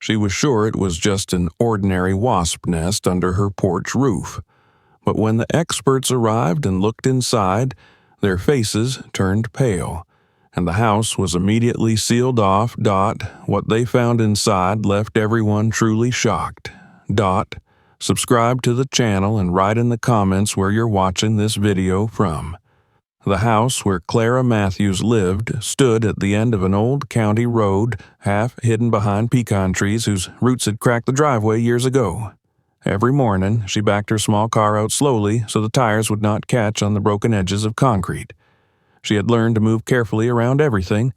She was sure it was just an ordinary wasp nest under her porch roof. But when the experts arrived and looked inside, their faces turned pale, and the house was immediately sealed off. What they found inside left everyone truly shocked. Subscribe to the channel and write in the comments where you're watching this video from. The house where Clara Matthews lived stood at the end of an old county road, half hidden behind pecan trees whose roots had cracked the driveway years ago. Every morning, she backed her small car out slowly so the tires would not catch on the broken edges of concrete. She had learned to move carefully around everything: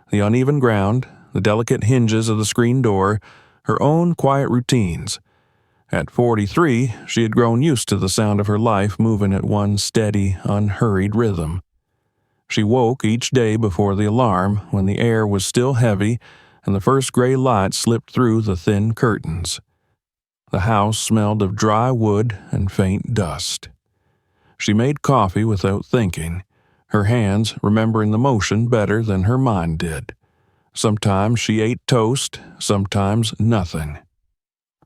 the uneven ground, the delicate hinges of the screen door, her own quiet routines. At 43, she had grown used to the sound of her life moving at one steady, unhurried rhythm. She woke each day before the alarm, when the air was still heavy and the first gray light slipped through the thin curtains. The house smelled of dry wood and faint dust. She made coffee without thinking, her hands remembering the motion better than her mind did. Sometimes she ate toast, sometimes nothing.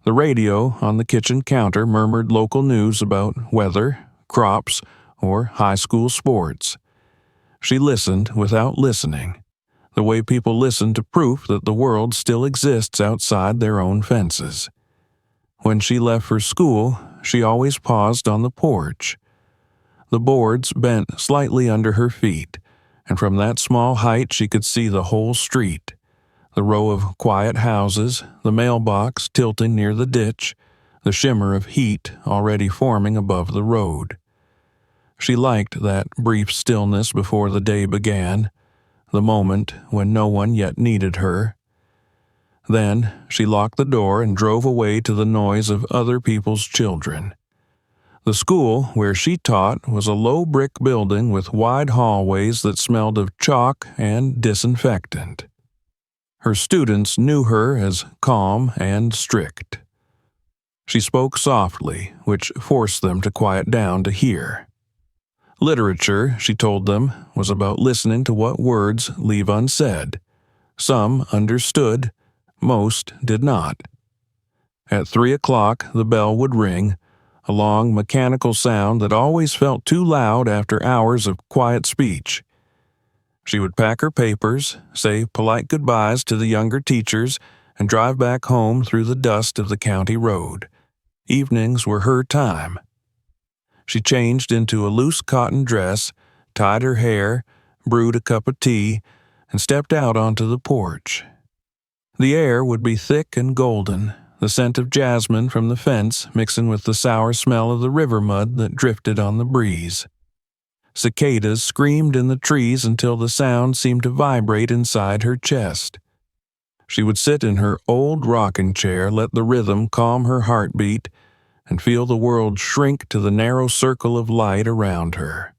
The radio on the kitchen counter murmured local news about weather, crops, or high school sports. She listened without listening, the way people listen to proof that the world still exists outside their own fences. When she left for school, she always paused on the porch. The boards bent slightly under her feet, and from that small height she could see the whole street. The row of quiet houses, the mailbox tilting near the ditch, the shimmer of heat already forming above the road. She liked that brief stillness before the day began, the moment when no one yet needed her. Then she locked the door and drove away to the noise of other people's children. The school where she taught was a low brick building with wide hallways that smelled of chalk and disinfectant. Her students knew her as calm and strict. She spoke softly, which forced them to quiet down to hear. Literature, she told them, was about listening to what words leave unsaid. Some understood, most did not. At 3 o'clock, the bell would ring, a long mechanical sound that always felt too loud after hours of quiet speech. She would pack her papers, say polite goodbyes to the younger teachers, and drive back home through the dust of the county road. Evenings were her time. She changed into a loose cotton dress, tied her hair, brewed a cup of tea, and stepped out onto the porch. The air would be thick and golden, the scent of jasmine from the fence mixing with the sour smell of the river mud that drifted on the breeze. Cicadas screamed in the trees until the sound seemed to vibrate inside her chest. She would sit in her old rocking chair, let the rhythm calm her heartbeat, and feel the world shrink to the narrow circle of light around her.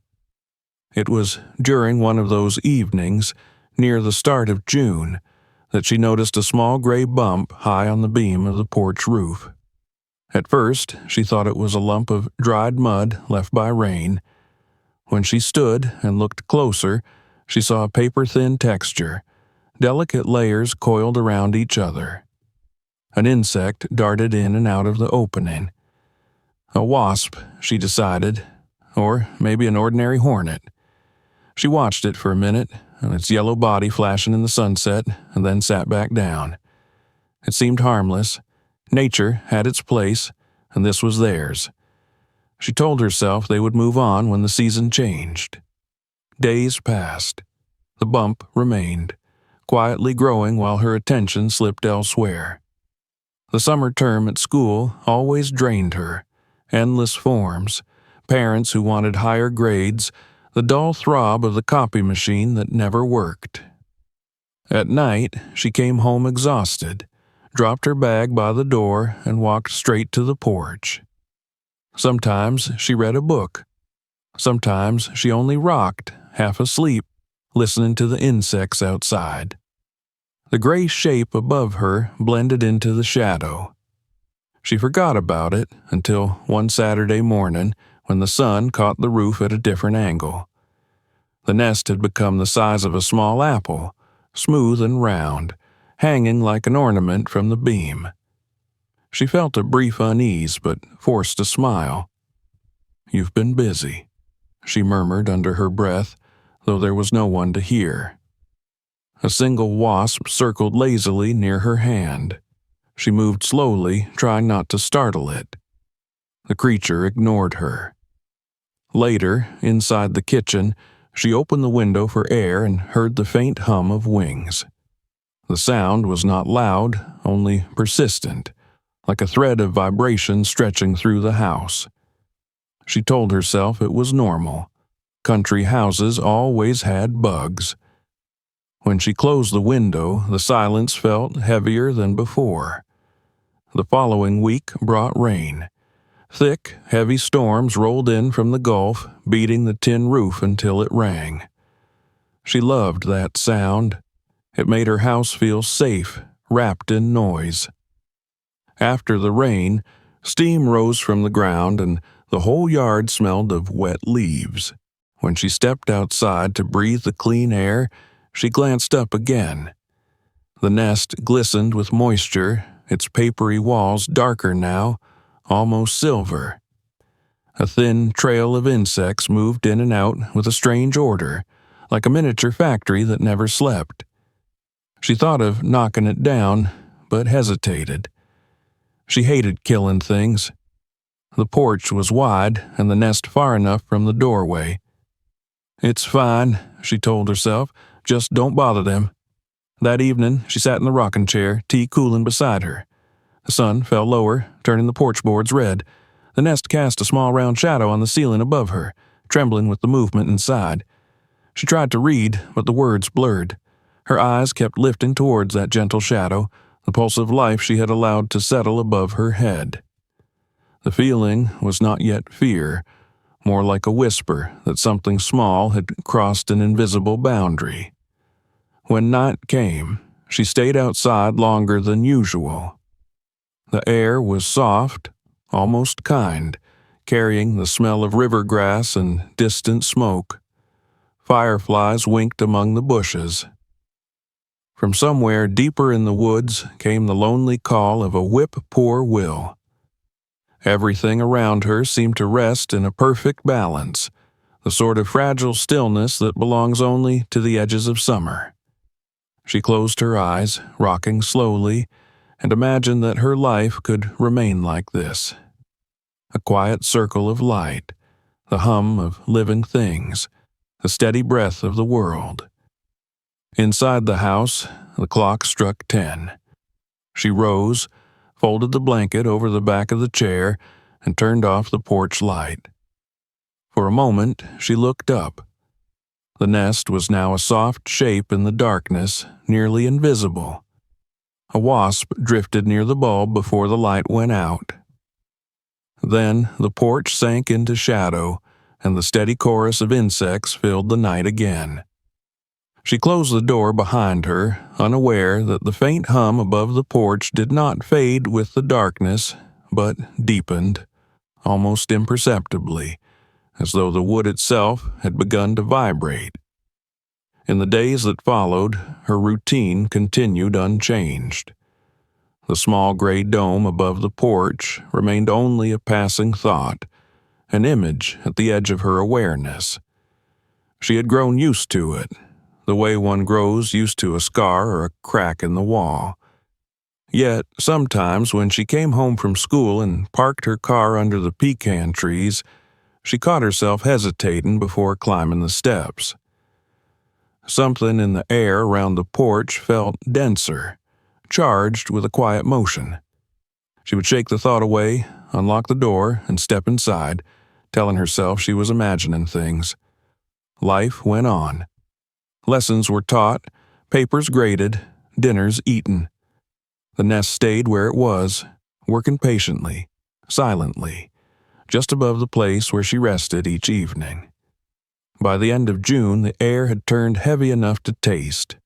It was during one of those evenings, near the start of June, that she noticed a small gray bump high on the beam of the porch roof. At first, she thought it was a lump of dried mud left by rain. When she stood and looked closer, she saw a paper-thin texture, delicate layers coiled around each other. An insect darted in and out of the opening. A wasp, she decided, or maybe an ordinary hornet. She watched it for a minute, and its yellow body flashing in the sunset, and then sat back down. It seemed harmless. Nature had its place, and this was theirs. She told herself they would move on when the season changed. Days passed. The bump remained, quietly growing while her attention slipped elsewhere. The summer term at school always drained her. Endless forms, parents who wanted higher grades, the dull throb of the copy machine that never worked. At night, she came home exhausted, dropped her bag by the door, and walked straight to the porch. Sometimes she read a book. Sometimes she only rocked, half asleep, listening to the insects outside. The gray shape above her blended into the shadow. She forgot about it until one Saturday morning when the sun caught the roof at a different angle. The nest had become the size of a small apple, smooth and round, hanging like an ornament from the beam. She felt a brief unease but forced a smile. "You've been busy," she murmured under her breath, though there was no one to hear. A single wasp circled lazily near her hand. She moved slowly, trying not to startle it. The creature ignored her. Later, inside the kitchen, she opened the window for air and heard the faint hum of wings. The sound was not loud, only persistent, like a thread of vibration stretching through the house. She told herself it was normal. Country houses always had bugs. When she closed the window, the silence felt heavier than before. The following week brought rain. Thick, heavy storms rolled in from the Gulf, beating the tin roof until it rang. She loved that sound. It made her house feel safe, wrapped in noise. After the rain, steam rose from the ground and the whole yard smelled of wet leaves. When she stepped outside to breathe the clean air, she glanced up again. The nest glistened with moisture, its papery walls darker now, almost silver. A thin trail of insects moved in and out with a strange order, like a miniature factory that never slept. She thought of knocking it down, but hesitated. She hated killing things. The porch was wide and the nest far enough from the doorway. "It's fine," she told herself, "just don't bother them." That evening, she sat in the rocking chair, tea cooling beside her. The sun fell lower, turning the porch boards red. The nest cast a small round shadow on the ceiling above her, trembling with the movement inside. She tried to read, but the words blurred. Her eyes kept lifting towards that gentle shadow, the pulse of life she had allowed to settle above her head. The feeling was not yet fear, more like a whisper that something small had crossed an invisible boundary. When night came, she stayed outside longer than usual. The air was soft, almost kind, carrying the smell of river grass and distant smoke. Fireflies winked among the bushes. From somewhere deeper in the woods came the lonely call of a whip-poor-will. Everything around her seemed to rest in a perfect balance, the sort of fragile stillness that belongs only to the edges of summer. She closed her eyes, rocking slowly, and imagined that her life could remain like this. A quiet circle of light, the hum of living things, the steady breath of the world. Inside the house, the clock struck 10. She rose, folded the blanket over the back of the chair, and turned off the porch light. For a moment, she looked up. The nest was now a soft shape in the darkness, nearly invisible. A wasp drifted near the bulb before the light went out. Then the porch sank into shadow, and the steady chorus of insects filled the night again. She closed the door behind her, unaware that the faint hum above the porch did not fade with the darkness, but deepened, almost imperceptibly, as though the wood itself had begun to vibrate. In the days that followed, her routine continued unchanged. The small gray dome above the porch remained only a passing thought, an image at the edge of her awareness. She had grown used to it, the way one grows used to a scar or a crack in the wall. Yet, sometimes when she came home from school and parked her car under the pecan trees, she caught herself hesitating before climbing the steps. Something in the air around the porch felt denser, charged with a quiet motion. She would shake the thought away, unlock the door, and step inside, telling herself she was imagining things. Life went on. Lessons were taught, papers graded, dinners eaten. The nest stayed where it was, working patiently, silently, just above the place where she rested each evening. By the end of June, the air had turned heavy enough to taste,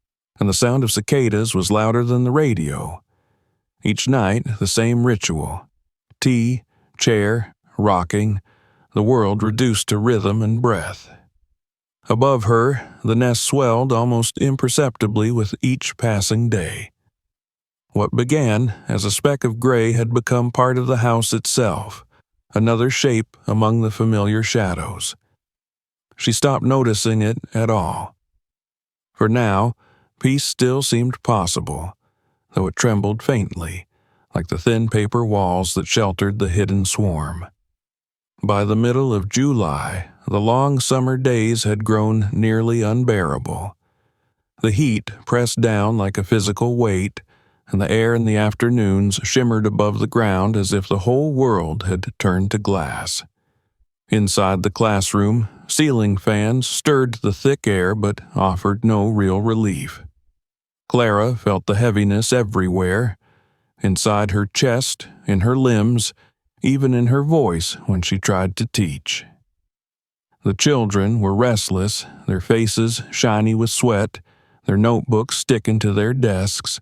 and the sound of cicadas was louder than the radio. Each night, the same ritual. Tea, chair, rocking, the world reduced to rhythm and breath. Above her, the nest swelled almost imperceptibly with each passing day. What began as a speck of gray had become part of the house itself, another shape among the familiar shadows. She stopped noticing it at all. For now, peace still seemed possible, though it trembled faintly, like the thin paper walls that sheltered the hidden swarm. By the middle of July, the long summer days had grown nearly unbearable. The heat pressed down like a physical weight, and the air in the afternoons shimmered above the ground as if the whole world had turned to glass. Inside the classroom, ceiling fans stirred the thick air but offered no real relief. Clara felt the heaviness everywhere, inside her chest, in her limbs, even in her voice when she tried to teach. The children were restless, their faces shiny with sweat, their notebooks sticking to their desks.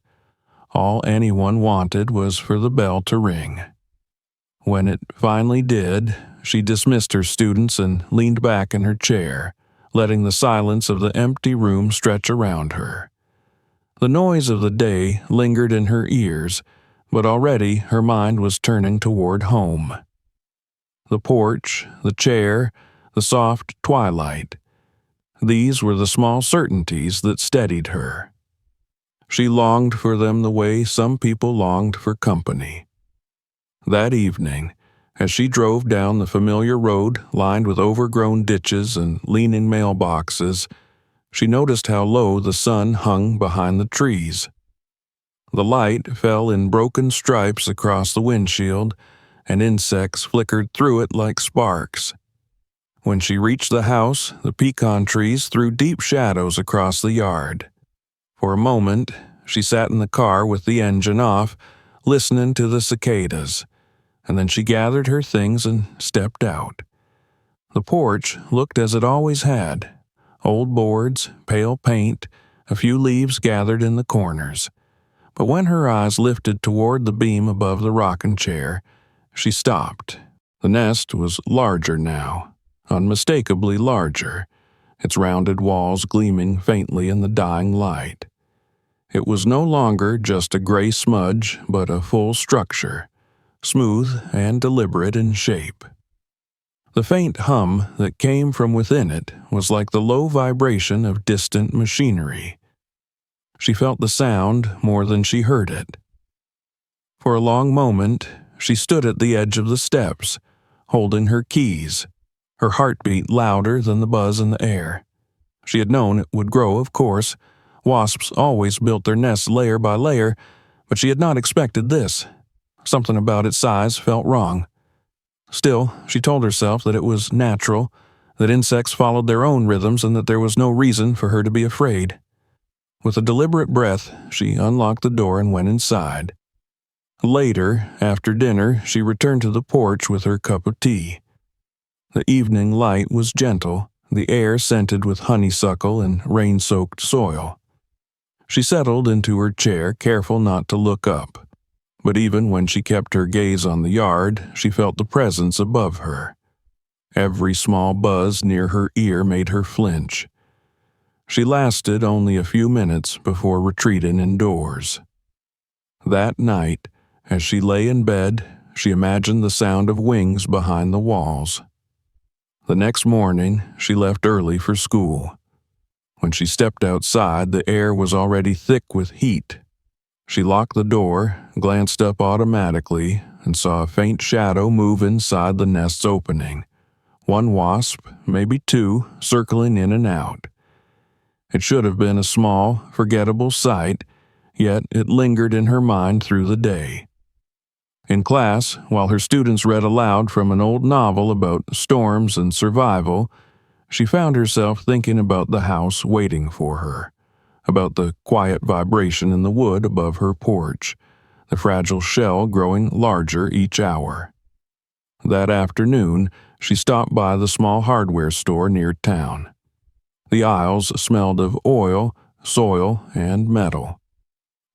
All anyone wanted was for the bell to ring. When it finally did, she dismissed her students and leaned back in her chair, letting the silence of the empty room stretch around her. The noise of the day lingered in her ears, but already her mind was turning toward home. The porch, the chair, the soft twilight. These were the small certainties that steadied her. She longed for them the way some people longed for company. That evening, as she drove down the familiar road lined with overgrown ditches and leaning mailboxes, she noticed how low the sun hung behind the trees. The light fell in broken stripes across the windshield, and insects flickered through it like sparks. When she reached the house, the pecan trees threw deep shadows across the yard. For a moment, she sat in the car with the engine off, listening to the cicadas, and then she gathered her things and stepped out. The porch looked as it always had: old boards, pale paint, a few leaves gathered in the corners. But when her eyes lifted toward the beam above the rocking chair, she stopped. The nest was larger now, unmistakably larger, its rounded walls gleaming faintly in the dying light. It was no longer just a gray smudge, but a full structure, smooth and deliberate in shape. The faint hum that came from within it was like the low vibration of distant machinery. She felt the sound more than she heard it. For a long moment, she stood at the edge of the steps, holding her keys, her heartbeat louder than the buzz in the air. She had known it would grow, of course. Wasps always built their nests layer by layer, but she had not expected this. Something about its size felt wrong. Still, she told herself that it was natural, that insects followed their own rhythms, and that there was no reason for her to be afraid. With a deliberate breath, she unlocked the door and went inside. Later, after dinner, she returned to the porch with her cup of tea. The evening light was gentle, the air scented with honeysuckle and rain-soaked soil. She settled into her chair, careful not to look up. But even when she kept her gaze on the yard, she felt the presence above her. Every small buzz near her ear made her flinch. She lasted only a few minutes before retreating indoors. That night, as she lay in bed, she imagined the sound of wings behind the walls. The next morning, she left early for school. When she stepped outside, the air was already thick with heat. She locked the door, glanced up automatically, and saw a faint shadow move inside the nest's opening. One wasp, maybe two, circling in and out. It should have been a small, forgettable sight, yet it lingered in her mind through the day. In class, while her students read aloud from an old novel about storms and survival, she found herself thinking about the house waiting for her, about the quiet vibration in the wood above her porch, the fragile shell growing larger each hour. That afternoon, she stopped by the small hardware store near town. The aisles smelled of oil, soil, and metal.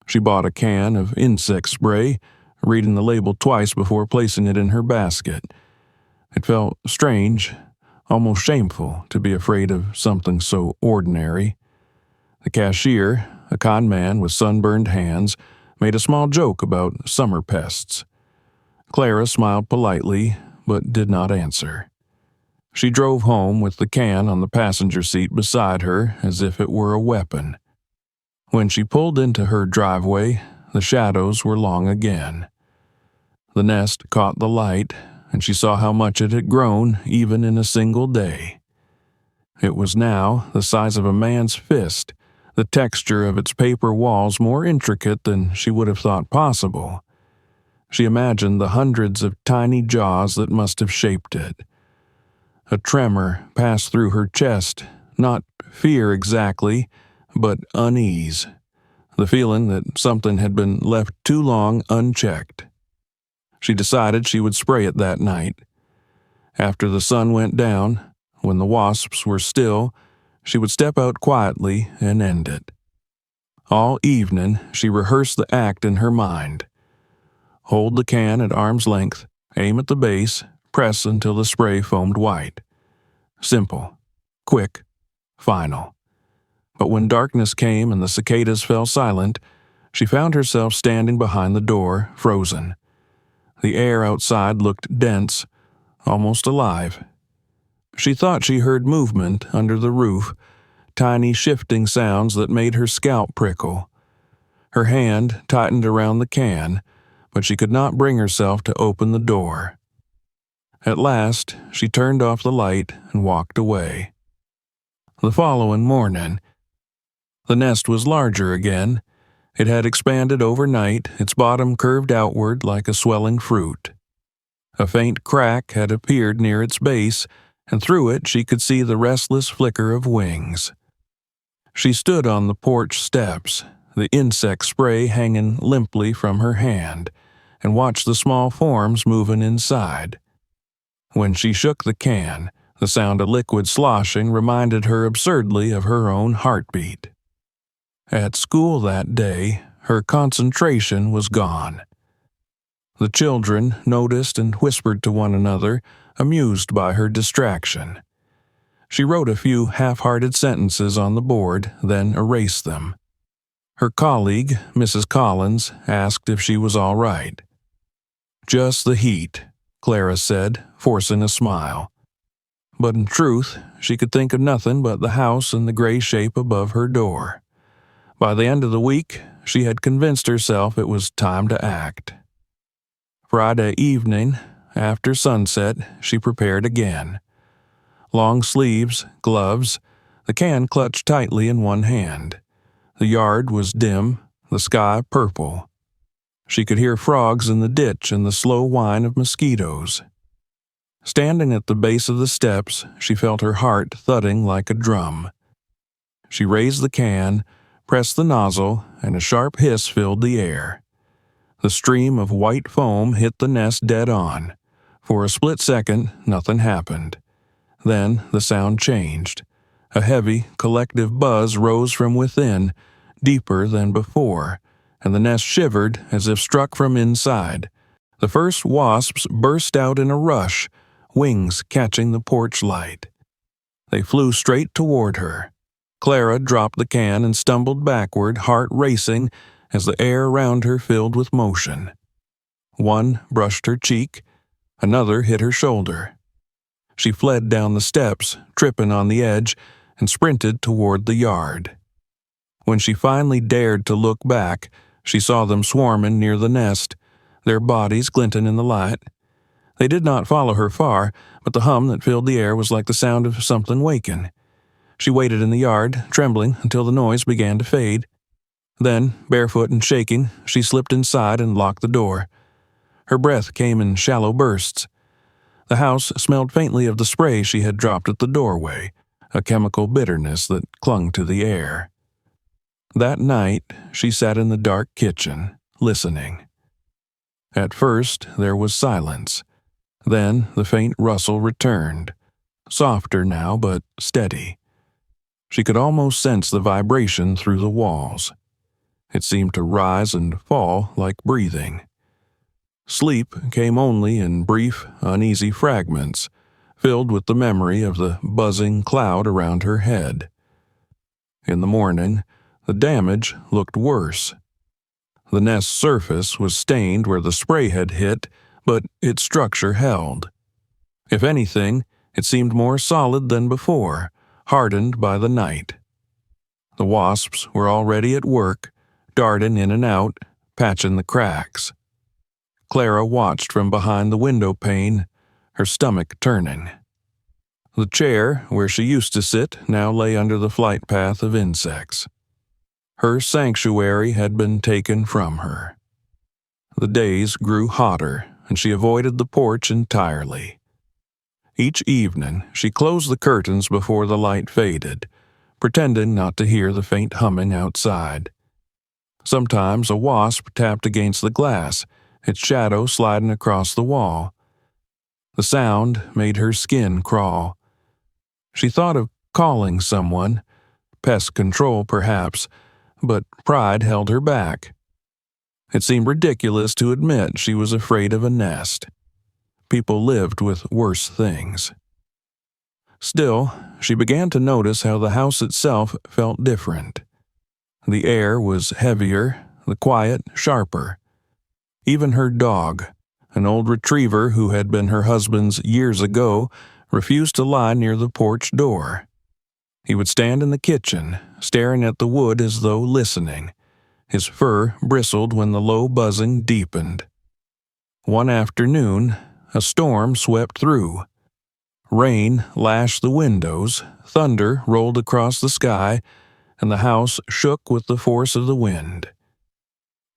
She bought a can of insect spray, reading the label twice before placing it in her basket. It felt strange, almost shameful, to be afraid of something so ordinary. The cashier, a con man with sunburned hands, made a small joke about summer pests. Clara smiled politely, but did not answer. She drove home with the can on the passenger seat beside her as if it were a weapon. When she pulled into her driveway, the shadows were long again. The nest caught the light, and she saw how much it had grown even in a single day. It was now the size of a man's fist, the texture of its paper walls more intricate than she would have thought possible. She imagined the hundreds of tiny jaws that must have shaped it. A tremor passed through her chest, not fear exactly, but unease, the feeling that something had been left too long unchecked. She decided she would spray it that night. After the sun went down, when the wasps were still, she would step out quietly and end it. All evening, she rehearsed the act in her mind. Hold the can at arm's length, aim at the base, press until the spray foamed white. Simple, quick, final. But when darkness came and the cicadas fell silent, she found herself standing behind the door, frozen. The air outside looked dense, almost alive. She thought she heard movement under the roof, tiny shifting sounds that made her scalp prickle. Her hand tightened around the can, but she could not bring herself to open the door. At last, she turned off the light and walked away. The following morning, the nest was larger again. It had expanded overnight, its bottom curved outward like a swelling fruit. A faint crack had appeared near its base, and through it she could see the restless flicker of wings. She stood on the porch steps, the insect spray hanging limply from her hand, and watched the small forms moving inside. When she shook the can, the sound of liquid sloshing reminded her absurdly of her own heartbeat. At school that day, her concentration was gone. The children noticed and whispered to one another, amused by her distraction. She wrote a few half-hearted sentences on the board, then erased them. Her colleague, Mrs. Collins, asked if she was all right. "Just the heat," Clara said, forcing a smile. But in truth, she could think of nothing but the house and the gray shape above her door. By the end of the week, she had convinced herself it was time to act. Friday evening, after sunset, she prepared again. Long sleeves, gloves, the can clutched tightly in one hand. The yard was dim, the sky purple. She could hear frogs in the ditch and the slow whine of mosquitoes. Standing at the base of the steps, she felt her heart thudding like a drum. She raised the can, pressed the nozzle, and a sharp hiss filled the air. The stream of white foam hit the nest dead on. For a split second, nothing happened. Then the sound changed. A heavy, collective buzz rose from within, deeper than before, and the nest shivered as if struck from inside. The first wasps burst out in a rush, wings catching the porch light. They flew straight toward her. Clara dropped the can and stumbled backward, heart racing, as the air around her filled with motion. One brushed her cheek, another hit her shoulder. She fled down the steps, tripping on the edge, and sprinted toward the yard. When she finally dared to look back, she saw them swarming near the nest, their bodies glinting in the light. They did not follow her far, but the hum that filled the air was like the sound of something waking. She waited in the yard, trembling until the noise began to fade. Then, barefoot and shaking, she slipped inside and locked the door. Her breath came in shallow bursts. The house smelled faintly of the spray she had dropped at the doorway, a chemical bitterness that clung to the air. That night, she sat in the dark kitchen, listening. At first, there was silence. Then the faint rustle returned, softer now but steady. She could almost sense the vibration through the walls. It seemed to rise and fall like breathing. Sleep came only in brief, uneasy fragments, filled with the memory of the buzzing cloud around her head. In the morning, the damage looked worse. The nest's surface was stained where the spray had hit, but its structure held. If anything, it seemed more solid than before, hardened by the night. The wasps were already at work, darting in and out, patching the cracks. Clara watched from behind the window pane, her stomach turning. The chair, where she used to sit, now lay under the flight path of insects. Her sanctuary had been taken from her. The days grew hotter, and she avoided the porch entirely. Each evening, she closed the curtains before the light faded, pretending not to hear the faint humming outside. Sometimes a wasp tapped against the glass, its shadow sliding across the wall. The sound made her skin crawl. She thought of calling someone, pest control perhaps, but pride held her back. It seemed ridiculous to admit she was afraid of a nest. People lived with worse things. Still, she began to notice how the house itself felt different. The air was heavier, the quiet sharper. Even her dog, an old retriever who had been her husband's years ago, refused to lie near the porch door. He would stand in the kitchen, staring at the wood as though listening. His fur bristled when the low buzzing deepened. One afternoon, a storm swept through. Rain lashed the windows, thunder rolled across the sky, and the house shook with the force of the wind.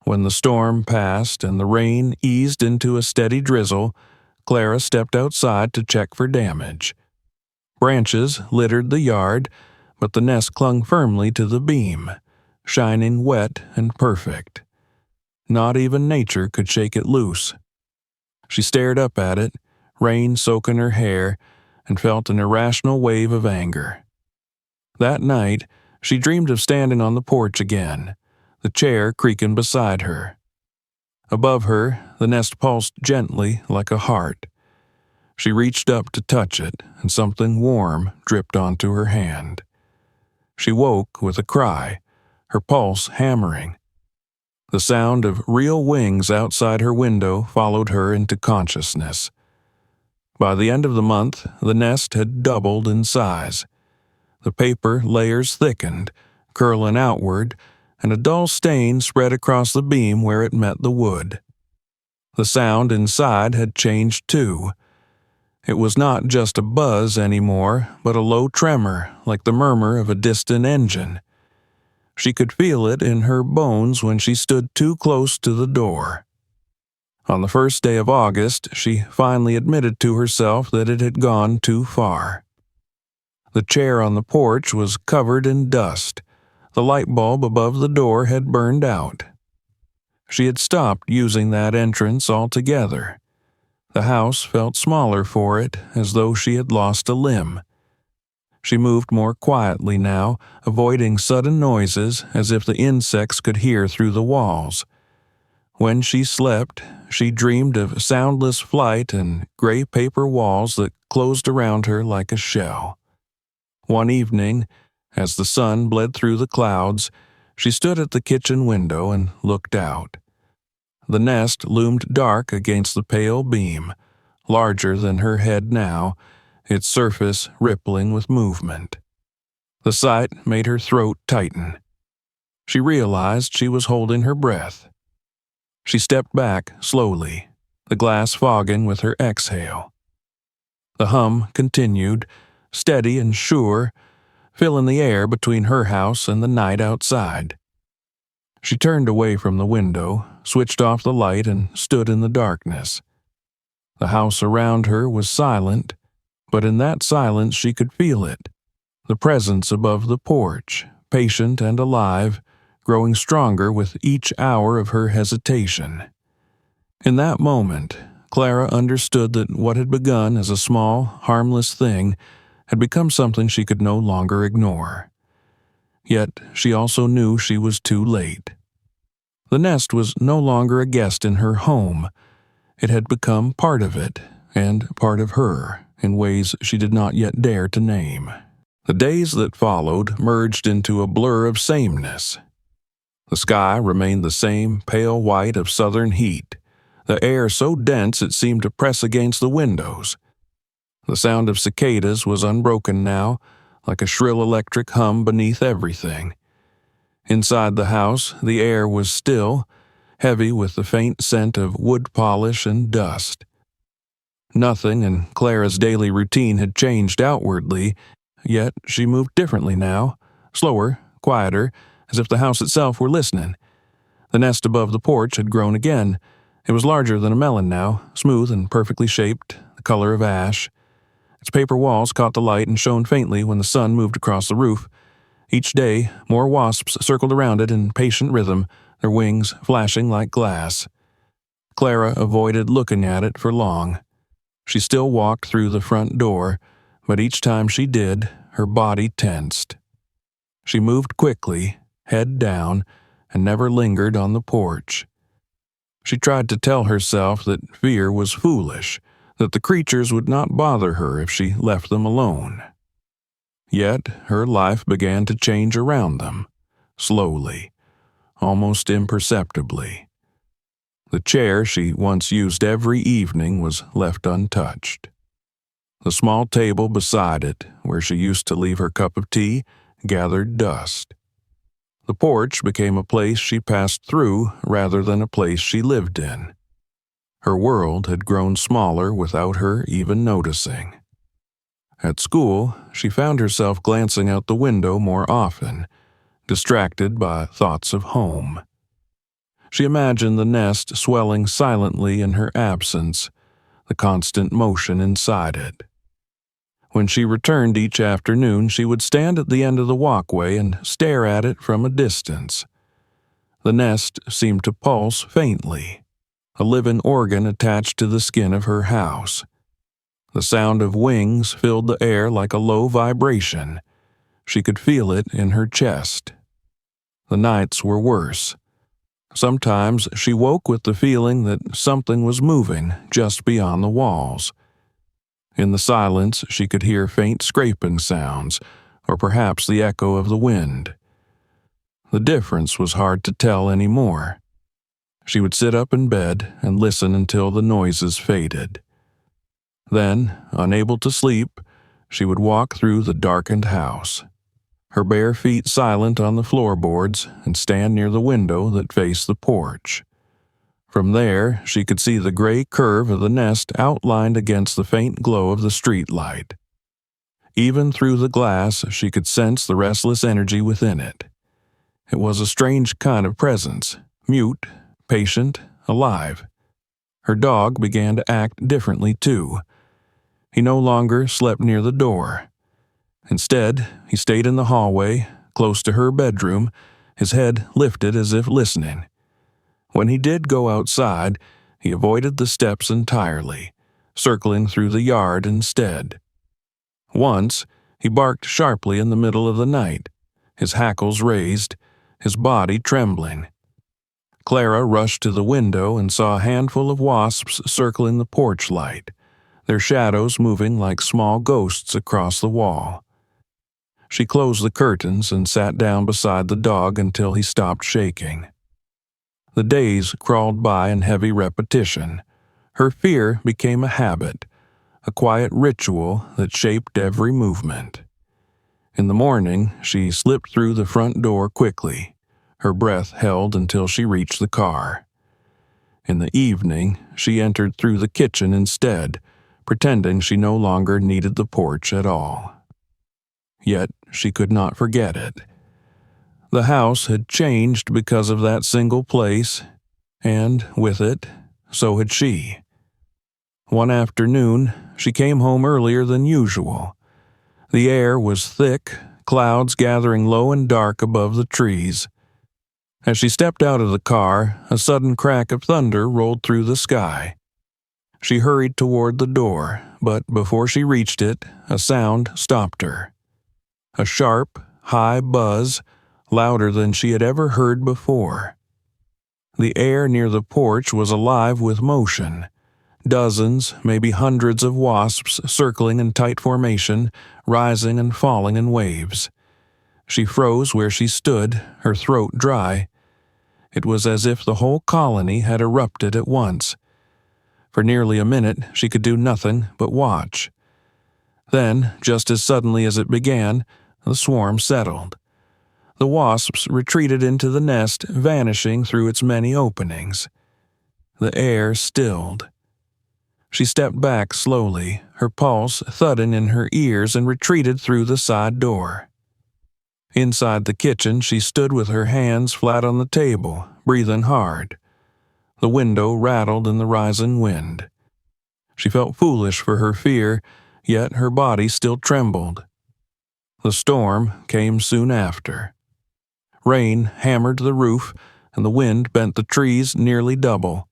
When the storm passed and the rain eased into a steady drizzle, Clara stepped outside to check for damage. Branches littered the yard, but the nest clung firmly to the beam, shining wet and perfect. Not even nature could shake it loose. She stared up at it, rain soaking her hair, and felt an irrational wave of anger. That night, she dreamed of standing on the porch again, the chair creaking beside her. Above her, the nest pulsed gently like a heart. She reached up to touch it, and something warm dripped onto her hand. She woke with a cry, her pulse hammering. The sound of real wings outside her window followed her into consciousness. By the end of the month, the nest had doubled in size. The paper layers thickened, curling outward, and a dull stain spread across the beam where it met the wood. The sound inside had changed too. It was not just a buzz anymore, but a low tremor, like the murmur of a distant engine. She could feel it in her bones when she stood too close to the door. On the first day of August, she finally admitted to herself that it had gone too far. The chair on the porch was covered in dust. The light bulb above the door had burned out. She had stopped using that entrance altogether. The house felt smaller for it, as though she had lost a limb. She moved more quietly now, avoiding sudden noises as if the insects could hear through the walls. When she slept, she dreamed of soundless flight and gray paper walls that closed around her like a shell. One evening, as the sun bled through the clouds, she stood at the kitchen window and looked out. The nest loomed dark against the pale beam, larger than her head now, its surface rippling with movement. The sight made her throat tighten. She realized she was holding her breath. She stepped back slowly, the glass fogging with her exhale. The hum continued, steady and sure, filling the air between her house and the night outside. She turned away from the window, switched off the light, and stood in the darkness. The house around her was silent, but in that silence she could feel it, the presence above the porch, patient and alive, growing stronger with each hour of her hesitation. In that moment, Clara understood that what had begun as a small, harmless thing had become something she could no longer ignore. Yet she also knew she was too late. The nest was no longer a guest in her home. It had become part of it, and part of her, in ways she did not yet dare to name. The days that followed merged into a blur of sameness. The sky remained the same pale white of southern heat, the air so dense it seemed to press against the windows. The sound of cicadas was unbroken now, like a shrill electric hum beneath everything. Inside the house, the air was still, heavy with the faint scent of wood polish and dust. Nothing in Clara's daily routine had changed outwardly, yet she moved differently now, slower, quieter, as if the house itself were listening. The nest above the porch had grown again. It was larger than a melon now, smooth and perfectly shaped, the color of ash. Its paper walls caught the light and shone faintly when the sun moved across the roof. Each day, more wasps circled around it in patient rhythm, their wings flashing like glass. Clara avoided looking at it for long. She still walked through the front door, but each time she did, her body tensed. She moved quickly, head down, and never lingered on the porch. She tried to tell herself that fear was foolish, that the creatures would not bother her if she left them alone. Yet her life began to change around them, slowly, almost imperceptibly. The chair she once used every evening was left untouched. The small table beside it, where she used to leave her cup of tea, gathered dust. The porch became a place she passed through rather than a place she lived in. Her world had grown smaller without her even noticing. At school, she found herself glancing out the window more often, distracted by thoughts of home. She imagined the nest swelling silently in her absence, the constant motion inside it. When she returned each afternoon, she would stand at the end of the walkway and stare at it from a distance. The nest seemed to pulse faintly, a living organ attached to the skin of her house. The sound of wings filled the air like a low vibration. She could feel it in her chest. The nights were worse. Sometimes she woke with the feeling that something was moving just beyond the walls. In the silence, she could hear faint scraping sounds, or perhaps the echo of the wind. The difference was hard to tell anymore. She would sit up in bed and listen until the noises faded. Then, unable to sleep, she would walk through the darkened house, her bare feet silent on the floorboards, and stand near the window that faced the porch. From there, she could see the gray curve of the nest outlined against the faint glow of the street light. Even through the glass, she could sense the restless energy within it. It was a strange kind of presence, mute, patient, alive. Her dog began to act differently, too. He no longer slept near the door. Instead, he stayed in the hallway, close to her bedroom, his head lifted as if listening. When he did go outside, he avoided the steps entirely, circling through the yard instead. Once, he barked sharply in the middle of the night, his hackles raised, his body trembling. Clara rushed to the window and saw a handful of wasps circling the porch light, their shadows moving like small ghosts across the wall. She closed the curtains and sat down beside the dog until he stopped shaking. The days crawled by in heavy repetition. Her fear became a habit, a quiet ritual that shaped every movement. In the morning, she slipped through the front door quickly, her breath held until she reached the car. In the evening, she entered through the kitchen instead, pretending she no longer needed the porch at all. Yet she could not forget it. The house had changed because of that single place, and with it, so had she. One afternoon, she came home earlier than usual. The air was thick, clouds gathering low and dark above the trees. As she stepped out of the car, a sudden crack of thunder rolled through the sky. She hurried toward the door, but before she reached it, a sound stopped her. A sharp, high buzz, louder than she had ever heard before. The air near the porch was alive with motion. Dozens, maybe hundreds of wasps circling in tight formation, rising and falling in waves. She froze where she stood, her throat dry. It was as if the whole colony had erupted at once. For nearly a minute, she could do nothing but watch. Then, just as suddenly as it began, the swarm settled. The wasps retreated into the nest, vanishing through its many openings. The air stilled. She stepped back slowly, her pulse thudding in her ears, and retreated through the side door. Inside the kitchen, she stood with her hands flat on the table, breathing hard. The window rattled in the rising wind. She felt foolish for her fear, yet her body still trembled. The storm came soon after. Rain hammered the roof, and the wind bent the trees nearly double.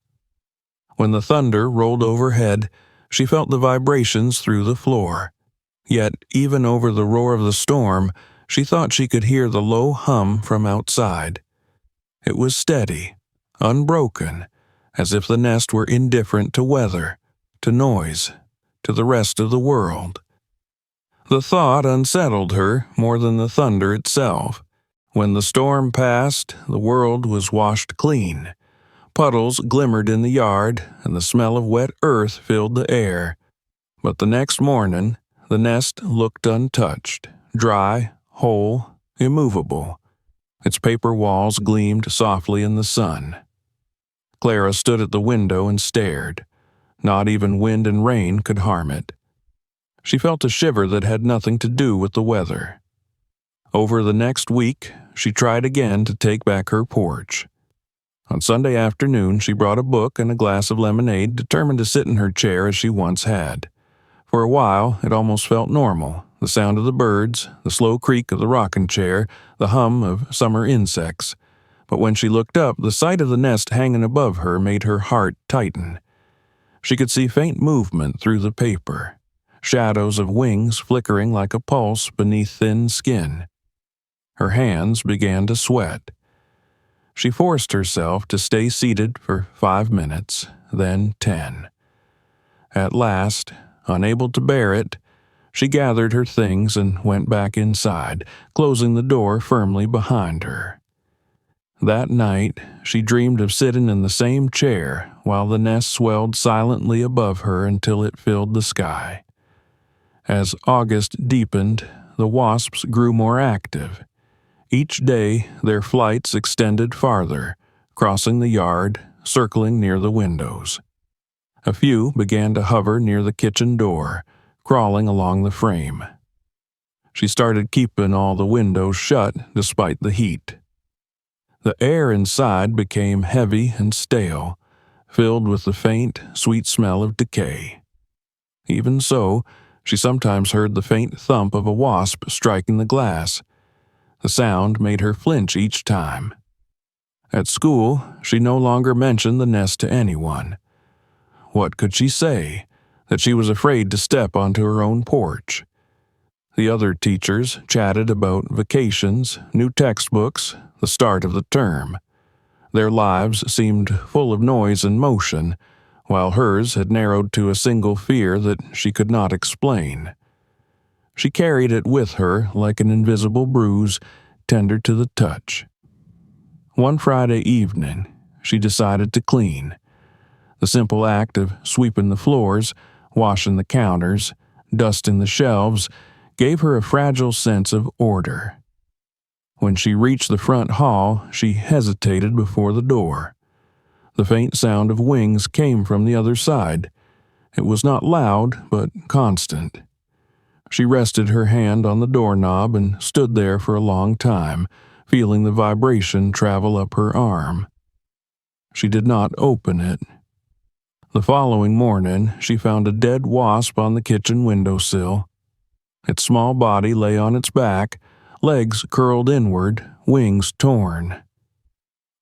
When the thunder rolled overhead, she felt the vibrations through the floor. Yet, even over the roar of the storm, she thought she could hear the low hum from outside. It was steady, unbroken, as if the nest were indifferent to weather, to noise, to the rest of the world. The thought unsettled her more than the thunder itself. When the storm passed, the world was washed clean. Puddles glimmered in the yard, and the smell of wet earth filled the air. But the next morning, the nest looked untouched, dry, whole, immovable. Its paper walls gleamed softly in the sun. Clara stood at the window and stared. Not even wind and rain could harm it. She felt a shiver that had nothing to do with the weather. Over the next week, she tried again to take back her porch. On Sunday afternoon, she brought a book and a glass of lemonade, determined to sit in her chair as she once had. For a while, it almost felt normal. The sound of the birds, the slow creak of the rocking chair, the hum of summer insects. But when she looked up, the sight of the nest hanging above her made her heart tighten. She could see faint movement through the paper, shadows of wings flickering like a pulse beneath thin skin. Her hands began to sweat. She forced herself to stay seated for 5 minutes, then 10. At last, unable to bear it, she gathered her things and went back inside, closing the door firmly behind her. That night, she dreamed of sitting in the same chair while the nest swelled silently above her until it filled the sky. As August deepened, the wasps grew more active. Each day, their flights extended farther, crossing the yard, circling near the windows. A few began to hover near the kitchen door, crawling along the frame. She started keeping all the windows shut despite the heat. The air inside became heavy and stale, filled with the faint, sweet smell of decay. Even so, she sometimes heard the faint thump of a wasp striking the glass. The sound made her flinch each time. At school, she no longer mentioned the nest to anyone. What could she say? That she was afraid to step onto her own porch. The other teachers chatted about vacations, new textbooks, the start of the term. Their lives seemed full of noise and motion, while hers had narrowed to a single fear that she could not explain. She carried it with her like an invisible bruise, tender to the touch. One Friday evening, she decided to clean. The simple act of sweeping the floors, washing the counters, dusting the shelves, gave her a fragile sense of order. When she reached the front hall, she hesitated before the door. The faint sound of wings came from the other side. It was not loud, but constant. She rested her hand on the doorknob and stood there for a long time, feeling the vibration travel up her arm. She did not open it. The following morning, she found a dead wasp on the kitchen windowsill. Its small body lay on its back, legs curled inward, wings torn.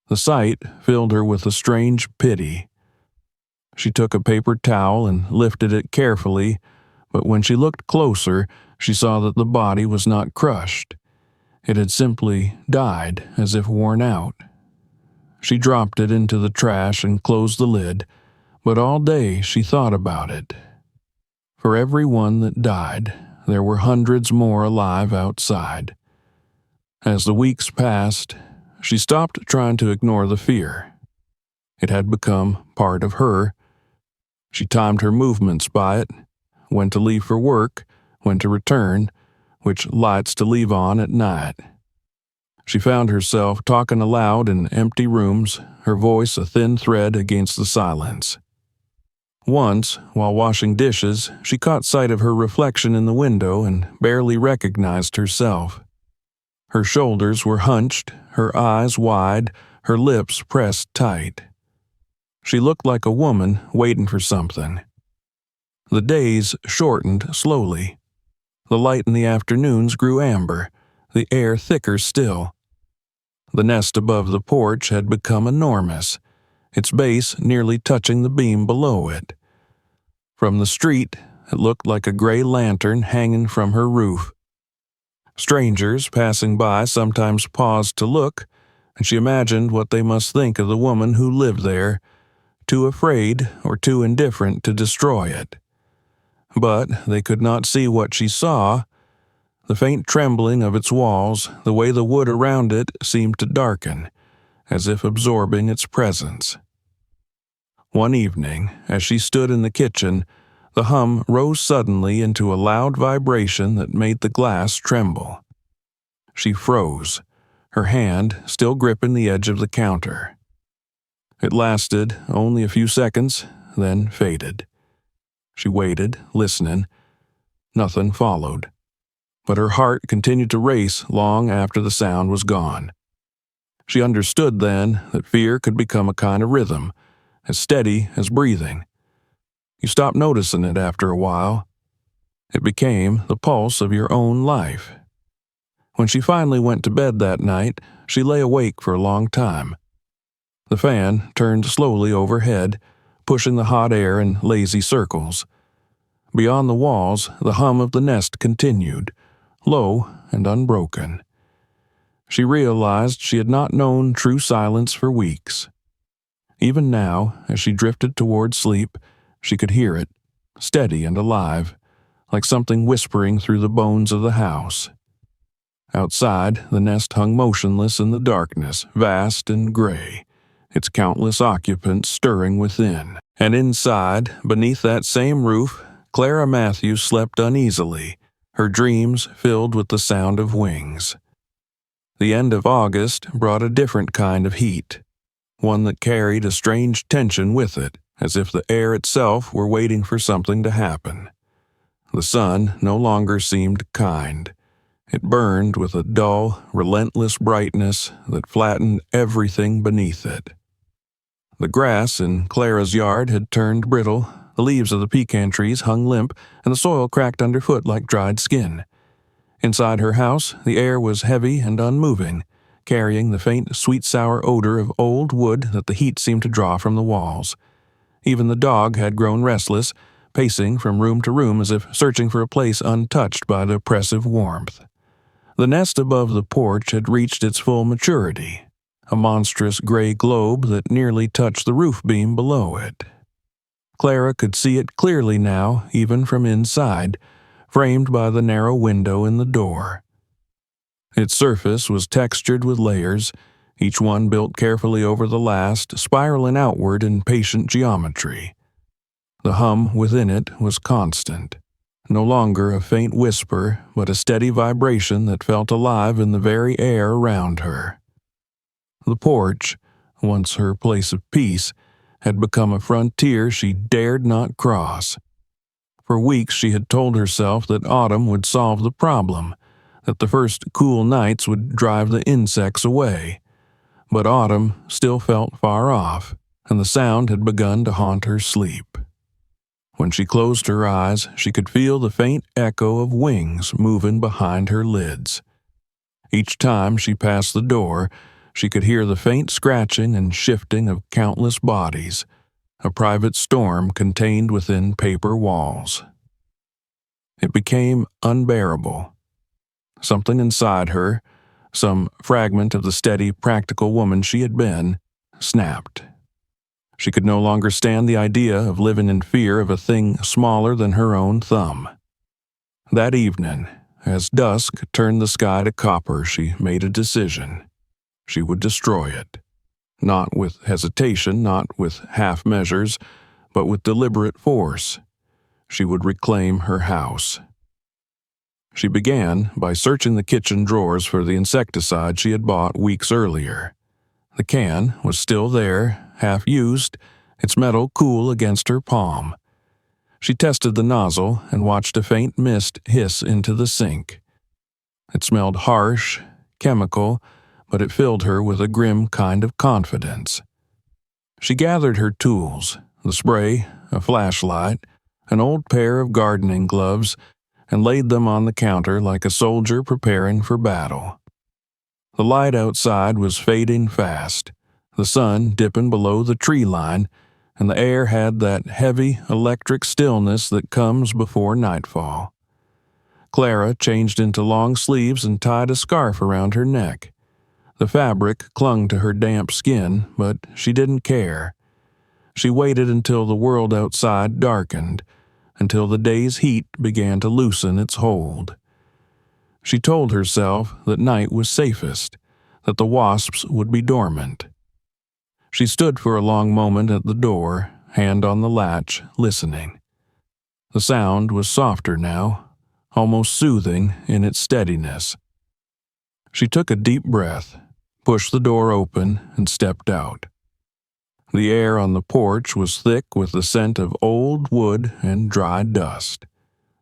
The sight filled her with a strange pity. She took a paper towel and lifted it carefully, but when she looked closer, she saw that the body was not crushed. It had simply died, as if worn out. She dropped it into the trash and closed the lid, but all day she thought about it. For every one that died, there were hundreds more alive outside. As the weeks passed, she stopped trying to ignore the fear. It had become part of her. She timed her movements by it, when to leave for work, when to return, which lights to leave on at night. She found herself talking aloud in empty rooms, her voice a thin thread against the silence. Once, while washing dishes, she caught sight of her reflection in the window and barely recognized herself. Her shoulders were hunched, her eyes wide, her lips pressed tight. She looked like a woman waiting for something. The days shortened slowly. The light in the afternoons grew amber, the air thicker still. The nest above the porch had become enormous, its base nearly touching the beam below it. From the street, it looked like a gray lantern hanging from her roof. Strangers passing by sometimes paused to look, and she imagined what they must think of the woman who lived there, too afraid or too indifferent to destroy it. But they could not see what she saw. The faint trembling of its walls, the way the wood around it seemed to darken, as if absorbing its presence. One evening, as she stood in the kitchen, the hum rose suddenly into a loud vibration that made the glass tremble. She froze, her hand still gripping the edge of the counter. It lasted only a few seconds, then faded. She waited, listening. Nothing followed. But her heart continued to race long after the sound was gone. She understood then that fear could become a kind of rhythm, as steady as breathing. You stopped noticing it after a while. It became the pulse of your own life. When she finally went to bed that night, she lay awake for a long time. The fan turned slowly overhead, pushing the hot air in lazy circles. Beyond the walls, the hum of the nest continued, low and unbroken. She realized she had not known true silence for weeks. Even now, as she drifted toward sleep, she could hear it, steady and alive, like something whispering through the bones of the house. Outside, the nest hung motionless in the darkness, vast and gray, its countless occupants stirring within. And inside, beneath that same roof, Clara Matthews slept uneasily, her dreams filled with the sound of wings. The end of August brought a different kind of heat, one that carried a strange tension with it, as if the air itself were waiting for something to happen. The sun no longer seemed kind. It burned with a dull, relentless brightness that flattened everything beneath it. The grass in Clara's yard had turned brittle, the leaves of the pecan trees hung limp, and the soil cracked underfoot like dried skin. Inside her house, the air was heavy and unmoving, carrying the faint, sweet-sour odor of old wood that the heat seemed to draw from the walls. Even the dog had grown restless, pacing from room to room as if searching for a place untouched by the oppressive warmth. The nest above the porch had reached its full maturity, a monstrous gray globe that nearly touched the roof beam below it. Clara could see it clearly now, even from inside, framed by the narrow window in the door. Its surface was textured with layers, each one built carefully over the last, spiraling outward in patient geometry. The hum within it was constant, no longer a faint whisper, but a steady vibration that felt alive in the very air around her. The porch, once her place of peace, had become a frontier she dared not cross. For weeks she had told herself that autumn would solve the problem, that the first cool nights would drive the insects away. But autumn still felt far off, and the sound had begun to haunt her sleep. When she closed her eyes, she could feel the faint echo of wings moving behind her lids. Each time she passed the door, she could hear the faint scratching and shifting of countless bodies, a private storm contained within paper walls. It became unbearable. Something inside her, some fragment of the steady, practical woman she had been, snapped. She could no longer stand the idea of living in fear of a thing smaller than her own thumb. That evening, as dusk turned the sky to copper, she made a decision. She would destroy it. Not with hesitation, not with half measures, but with deliberate force. She would reclaim her house. She began by searching the kitchen drawers for the insecticide she had bought weeks earlier. The can was still there, half used, its metal cool against her palm. She tested the nozzle and watched a faint mist hiss into the sink. It smelled harsh, chemical, but it filled her with a grim kind of confidence. She gathered her tools, the spray, a flashlight, an old pair of gardening gloves, and laid them on the counter like a soldier preparing for battle. The light outside was fading fast, the sun dipping below the tree line, and the air had that heavy electric stillness that comes before nightfall. Clara changed into long sleeves and tied a scarf around her neck. The fabric clung to her damp skin, but she didn't care. She waited until the world outside darkened, until the day's heat began to loosen its hold. She told herself that night was safest, that the wasps would be dormant. She stood for a long moment at the door, hand on the latch, listening. The sound was softer now, almost soothing in its steadiness. She took a deep breath, pushed the door open, and stepped out. The air on the porch was thick with the scent of old wood and dry dust.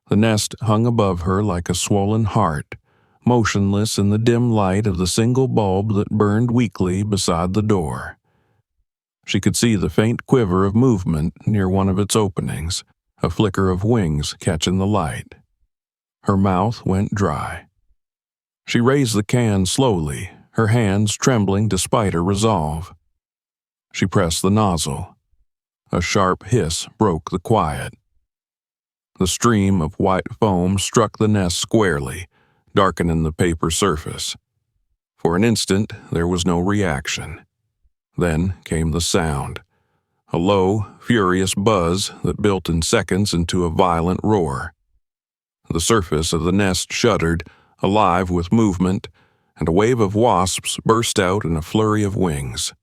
The nest hung above her like a swollen heart, motionless in the dim light of the single bulb that burned weakly beside the door. She could see the faint quiver of movement near one of its openings, a flicker of wings catching the light. Her mouth went dry. She raised the can slowly, her hands trembling despite her resolve. She pressed the nozzle. A sharp hiss broke the quiet. The stream of white foam struck the nest squarely, darkening the paper surface. For an instant, there was no reaction. Then came the sound, a low, furious buzz that built in seconds into a violent roar. The surface of the nest shuddered, alive with movement, and a wave of wasps burst out in a flurry of wings.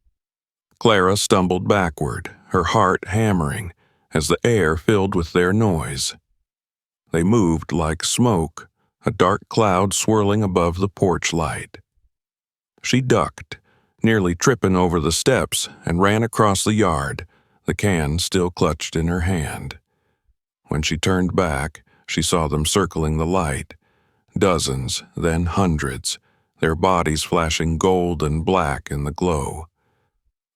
Clara stumbled backward, her heart hammering, as the air filled with their noise. They moved like smoke, a dark cloud swirling above the porch light. She ducked, nearly tripping over the steps, and ran across the yard, the can still clutched in her hand. When she turned back, she saw them circling the light. Dozens, then hundreds, their bodies flashing gold and black in the glow.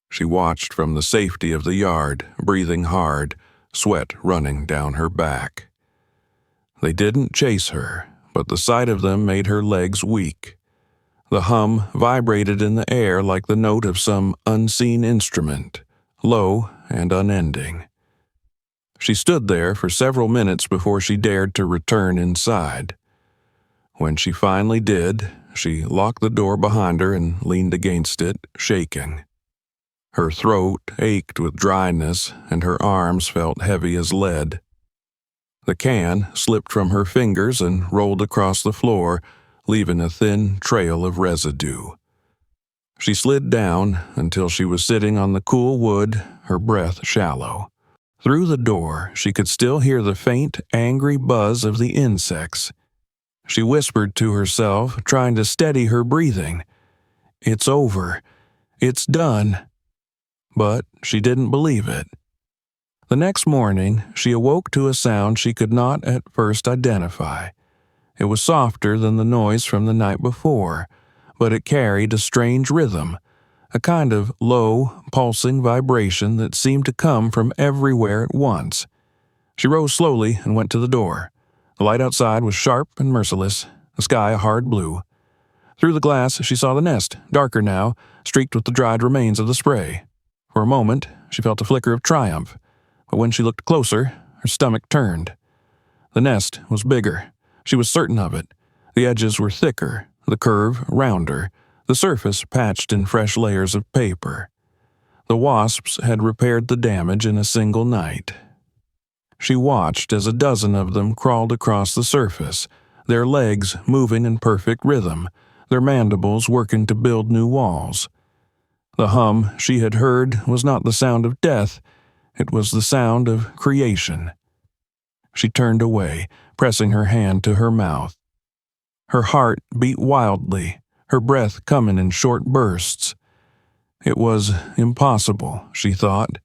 She watched from the safety of the yard, breathing hard, sweat running down her back. They didn't chase her, but the sight of them made her legs weak. The hum vibrated in the air like the note of some unseen instrument, low and unending. She stood there for several minutes before she dared to return inside. When she finally did, she locked the door behind her and leaned against it, shaking. Her throat ached with dryness, and her arms felt heavy as lead. The can slipped from her fingers and rolled across the floor, leaving a thin trail of residue. She slid down until she was sitting on the cool wood, her breath shallow. Through the door, she could still hear the faint, angry buzz of the insects. She whispered to herself, trying to steady her breathing. "It's over. It's done." But she didn't believe it. The next morning, she awoke to a sound she could not at first identify. It was softer than the noise from the night before, but it carried a strange rhythm, a kind of low, pulsing vibration that seemed to come from everywhere at once. She rose slowly and went to the door. The light outside was sharp and merciless, the sky a hard blue. Through the glass, she saw the nest, darker now, streaked with the dried remains of the spray. For a moment, she felt a flicker of triumph, but when she looked closer, her stomach turned. The nest was bigger. She was certain of it. The edges were thicker, the curve rounder, the surface patched in fresh layers of paper. The wasps had repaired the damage in a single night. She watched as a dozen of them crawled across the surface, their legs moving in perfect rhythm, their mandibles working to build new walls. The hum she had heard was not the sound of death, it was the sound of creation. She turned away, pressing her hand to her mouth. Her heart beat wildly, her breath coming in short bursts. It was impossible, she thought.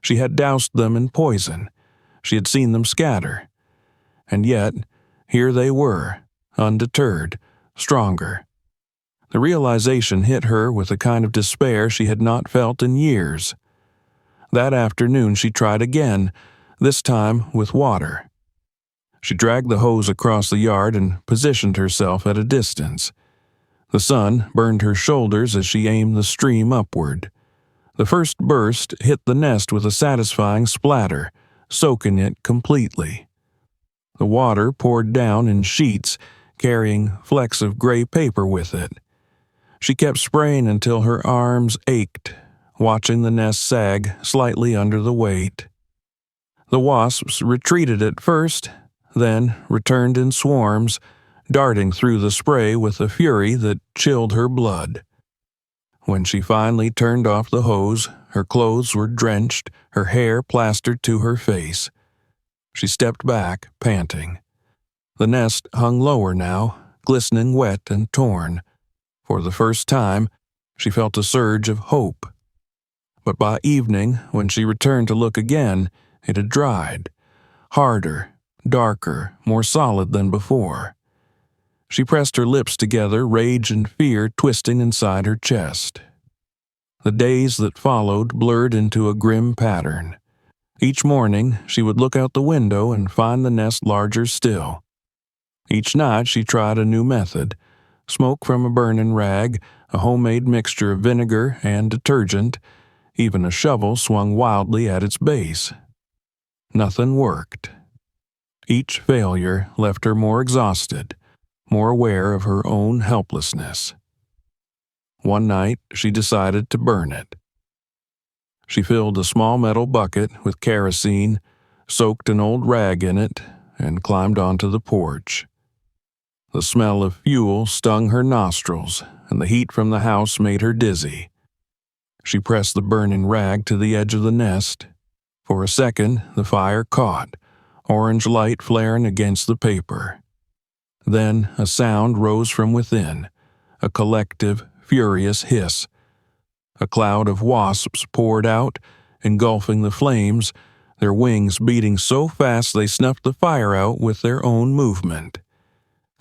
She had doused them in poison. She had seen them scatter. And yet, here they were, undeterred, stronger. The realization hit her with a kind of despair she had not felt in years. That afternoon she tried again, this time with water. She dragged the hose across the yard and positioned herself at a distance. The sun burned her shoulders as she aimed the stream upward. The first burst hit the nest with a satisfying splatter, soaking it completely. The water poured down in sheets, carrying flecks of gray paper with it. She kept spraying until her arms ached, watching the nest sag slightly under the weight. The wasps retreated at first, then returned in swarms, darting through the spray with a fury that chilled her blood. When she finally turned off the hose, her clothes were drenched, her hair plastered to her face. She stepped back, panting. The nest hung lower now, glistening wet and torn. For the first time, she felt a surge of hope. But by evening, when she returned to look again, it had dried, harder, darker, more solid than before. She pressed her lips together, rage and fear twisting inside her chest. The days that followed blurred into a grim pattern. Each morning, she would look out the window and find the nest larger still. Each night she tried a new method: smoke from a burning rag, a homemade mixture of vinegar and detergent, even a shovel swung wildly at its base. Nothing worked. Each failure left her more exhausted, more aware of her own helplessness. One night, she decided to burn it. She filled a small metal bucket with kerosene, soaked an old rag in it, and climbed onto the porch. The smell of fuel stung her nostrils, and the heat from the house made her dizzy. She pressed the burning rag to the edge of the nest. For a second, the fire caught, orange light flaring against the paper. Then a sound rose from within, a collective, furious hiss. A cloud of wasps poured out, engulfing the flames, their wings beating so fast they snuffed the fire out with their own movement.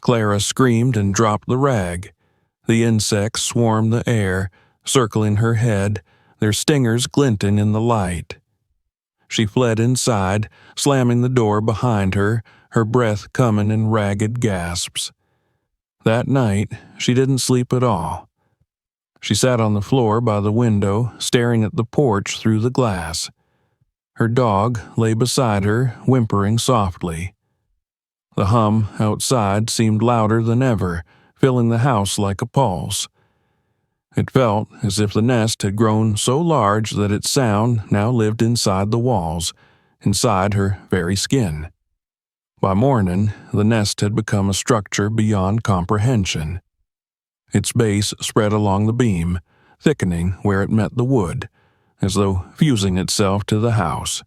Clara screamed and dropped the rag. The insects swarmed the air, circling her head, their stingers glinting in the light. She fled inside, slamming the door behind her, her breath coming in ragged gasps. That night, she didn't sleep at all. She sat on the floor by the window, staring at the porch through the glass. Her dog lay beside her, whimpering softly. The hum outside seemed louder than ever, filling the house like a pulse. It felt as if the nest had grown so large that its sound now lived inside the walls, inside her very skin. By morning, the nest had become a structure beyond comprehension. Its base spread along the beam, thickening where it met the wood, as though fusing itself to the house.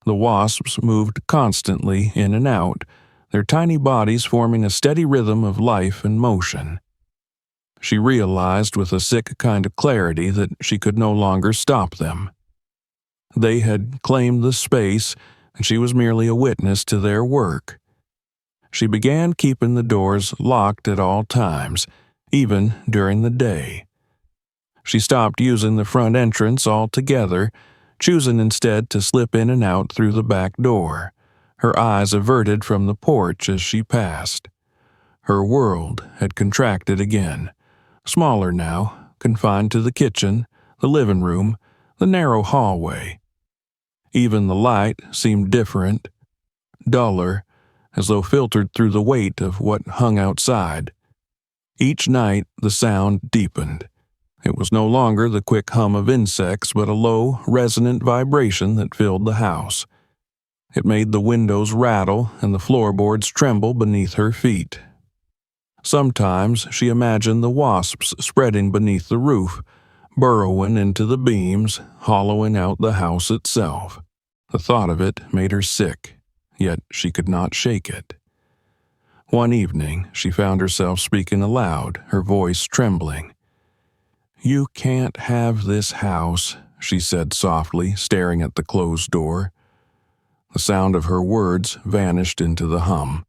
The wasps moved constantly in and out, their tiny bodies forming a steady rhythm of life and motion. She realized with a sick kind of clarity that she could no longer stop them. They had claimed the space, and she was merely a witness to their work. She began keeping the doors locked at all times, even during the day. She stopped using the front entrance altogether, choosing instead to slip in and out through the back door, her eyes averted from the porch as she passed. Her world had contracted again, smaller now, confined to the kitchen, the living room, the narrow hallway. Even the light seemed different, duller, as though filtered through the weight of what hung outside. Each night the sound deepened. It was no longer the quick hum of insects, but a low, resonant vibration that filled the house. It made the windows rattle and the floorboards tremble beneath her feet. Sometimes she imagined the wasps spreading beneath the roof, burrowing into the beams, hollowing out the house itself. The thought of it made her sick, yet she could not shake it. One evening, she found herself speaking aloud, her voice trembling. "You can't have this house," she said softly, staring at the closed door. The sound of her words vanished into the hum.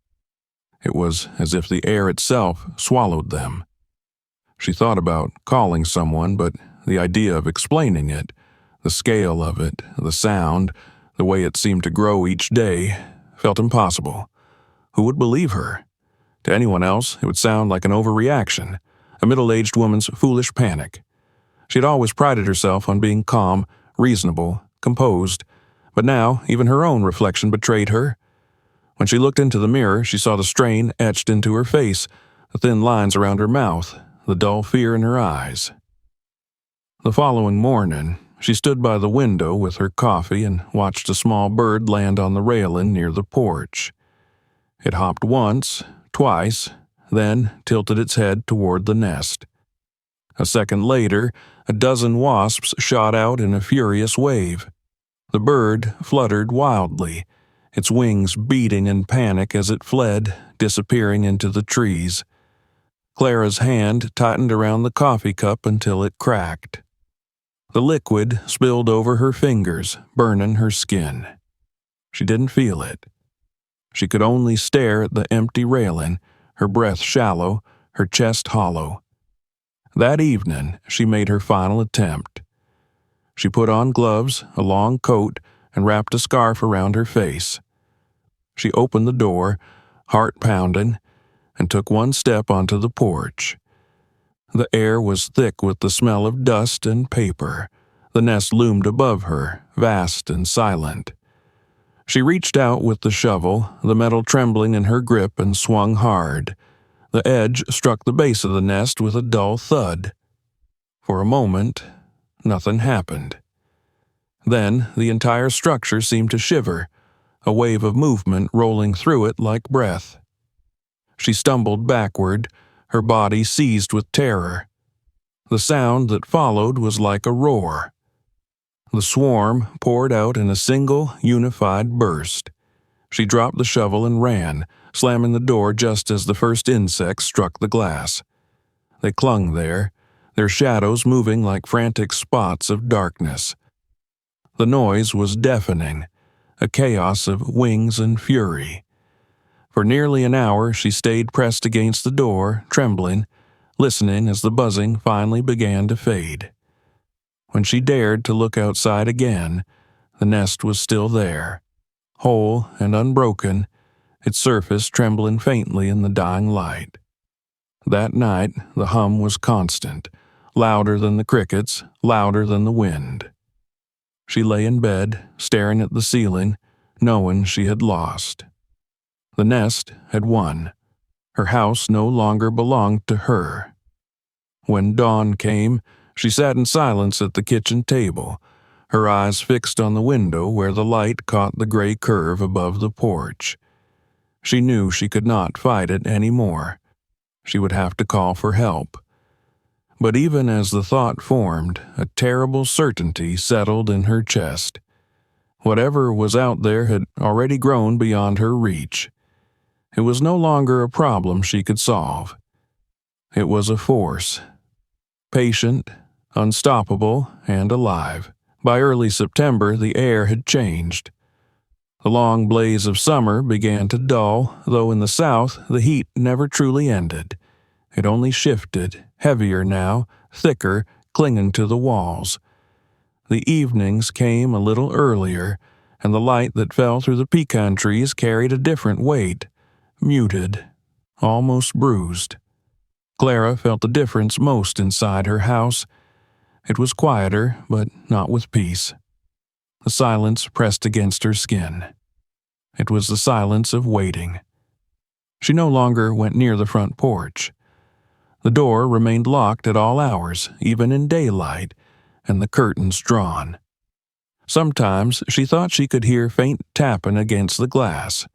It was as if the air itself swallowed them. She thought about calling someone, but the idea of explaining it, the scale of it, the sound, the way it seemed to grow each day, felt impossible. Who would believe her? To anyone else, it would sound like an overreaction, a middle-aged woman's foolish panic. She had always prided herself on being calm, reasonable, composed, but now even her own reflection betrayed her. When she looked into the mirror, she saw the strain etched into her face, the thin lines around her mouth, the dull fear in her eyes. The following morning, she stood by the window with her coffee and watched a small bird land on the railing near the porch. It hopped once, twice, then tilted its head toward the nest. A second later, a dozen wasps shot out in a furious wave. The bird fluttered wildly, its wings beating in panic as it fled, disappearing into the trees. Clara's hand tightened around the coffee cup until it cracked. The liquid spilled over her fingers, burning her skin. She didn't feel it. She could only stare at the empty railing, her breath shallow, her chest hollow. That evening, she made her final attempt. She put on gloves, a long coat, and wrapped a scarf around her face. She opened the door, heart pounding, and took one step onto the porch. The air was thick with the smell of dust and paper. The nest loomed above her, vast and silent. She reached out with the shovel, the metal trembling in her grip, and swung hard. The edge struck the base of the nest with a dull thud. For a moment, nothing happened. Then the entire structure seemed to shiver, a wave of movement rolling through it like breath. She stumbled backward, her body seized with terror. The sound that followed was like a roar. The swarm poured out in a single, unified burst. She dropped the shovel and ran, slamming the door just as the first insects struck the glass. They clung there, their shadows moving like frantic spots of darkness. The noise was deafening, a chaos of wings and fury. For nearly an hour she stayed pressed against the door, trembling, listening as the buzzing finally began to fade. When she dared to look outside again, the nest was still there, whole and unbroken, its surface trembling faintly in the dying light. That night, the hum was constant, louder than the crickets, louder than the wind. She lay in bed, staring at the ceiling, knowing she had lost. The nest had won. Her house no longer belonged to her. When dawn came, she sat in silence at the kitchen table, her eyes fixed on the window where the light caught the gray curve above the porch. She knew she could not fight it any more. She would have to call for help. But even as the thought formed, a terrible certainty settled in her chest. Whatever was out there had already grown beyond her reach. It was no longer a problem she could solve. It was a force. Patient, unstoppable, and alive. By early September, the air had changed. The long blaze of summer began to dull, though in the south the heat never truly ended. It only shifted, heavier now, thicker, clinging to the walls. The evenings came a little earlier, and the light that fell through the pecan trees carried a different weight, muted, almost bruised. Clara felt the difference most inside her house. It was quieter, but not with peace. The silence pressed against her skin. It was the silence of waiting. She no longer went near the front porch. The door remained locked at all hours, even in daylight, and the curtains drawn. Sometimes she thought she could hear faint tapping against the glass,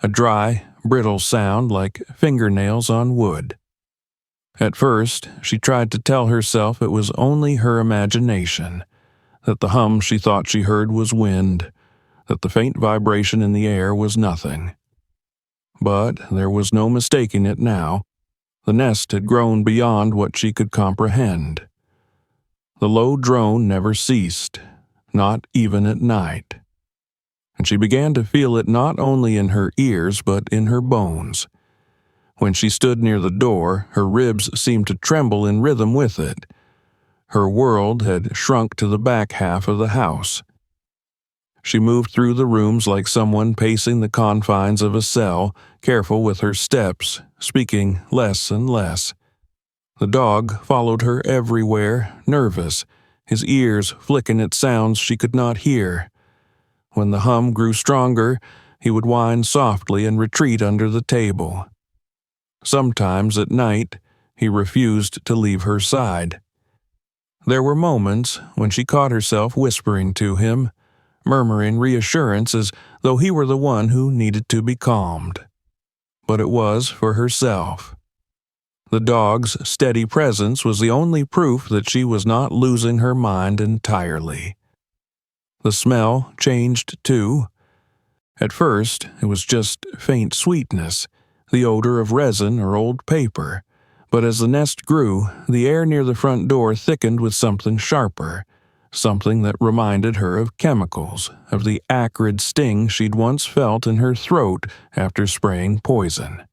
a dry, brittle sound like fingernails on wood. At first, she tried to tell herself it was only her imagination, that the hum she thought she heard was wind, that the faint vibration in the air was nothing. But there was no mistaking it now. The nest had grown beyond what she could comprehend. The low drone never ceased, not even at night. And she began to feel it not only in her ears but in her bones. When she stood near the door, her ribs seemed to tremble in rhythm with it. Her world had shrunk to the back half of the house. She moved through the rooms like someone pacing the confines of a cell, careful with her steps, speaking less and less. The dog followed her everywhere, nervous, his ears flicking at sounds she could not hear. When the hum grew stronger, he would whine softly and retreat under the table. Sometimes at night, he refused to leave her side. There were moments when she caught herself whispering to him, murmuring reassurance as though he were the one who needed to be calmed. But it was for herself. The dog's steady presence was the only proof that she was not losing her mind entirely. The smell changed too. At first, it was just faint sweetness, the odor of resin or old paper. But as the nest grew, the air near the front door thickened with something sharper, something that reminded her of chemicals, of the acrid sting she'd once felt in her throat after spraying poison.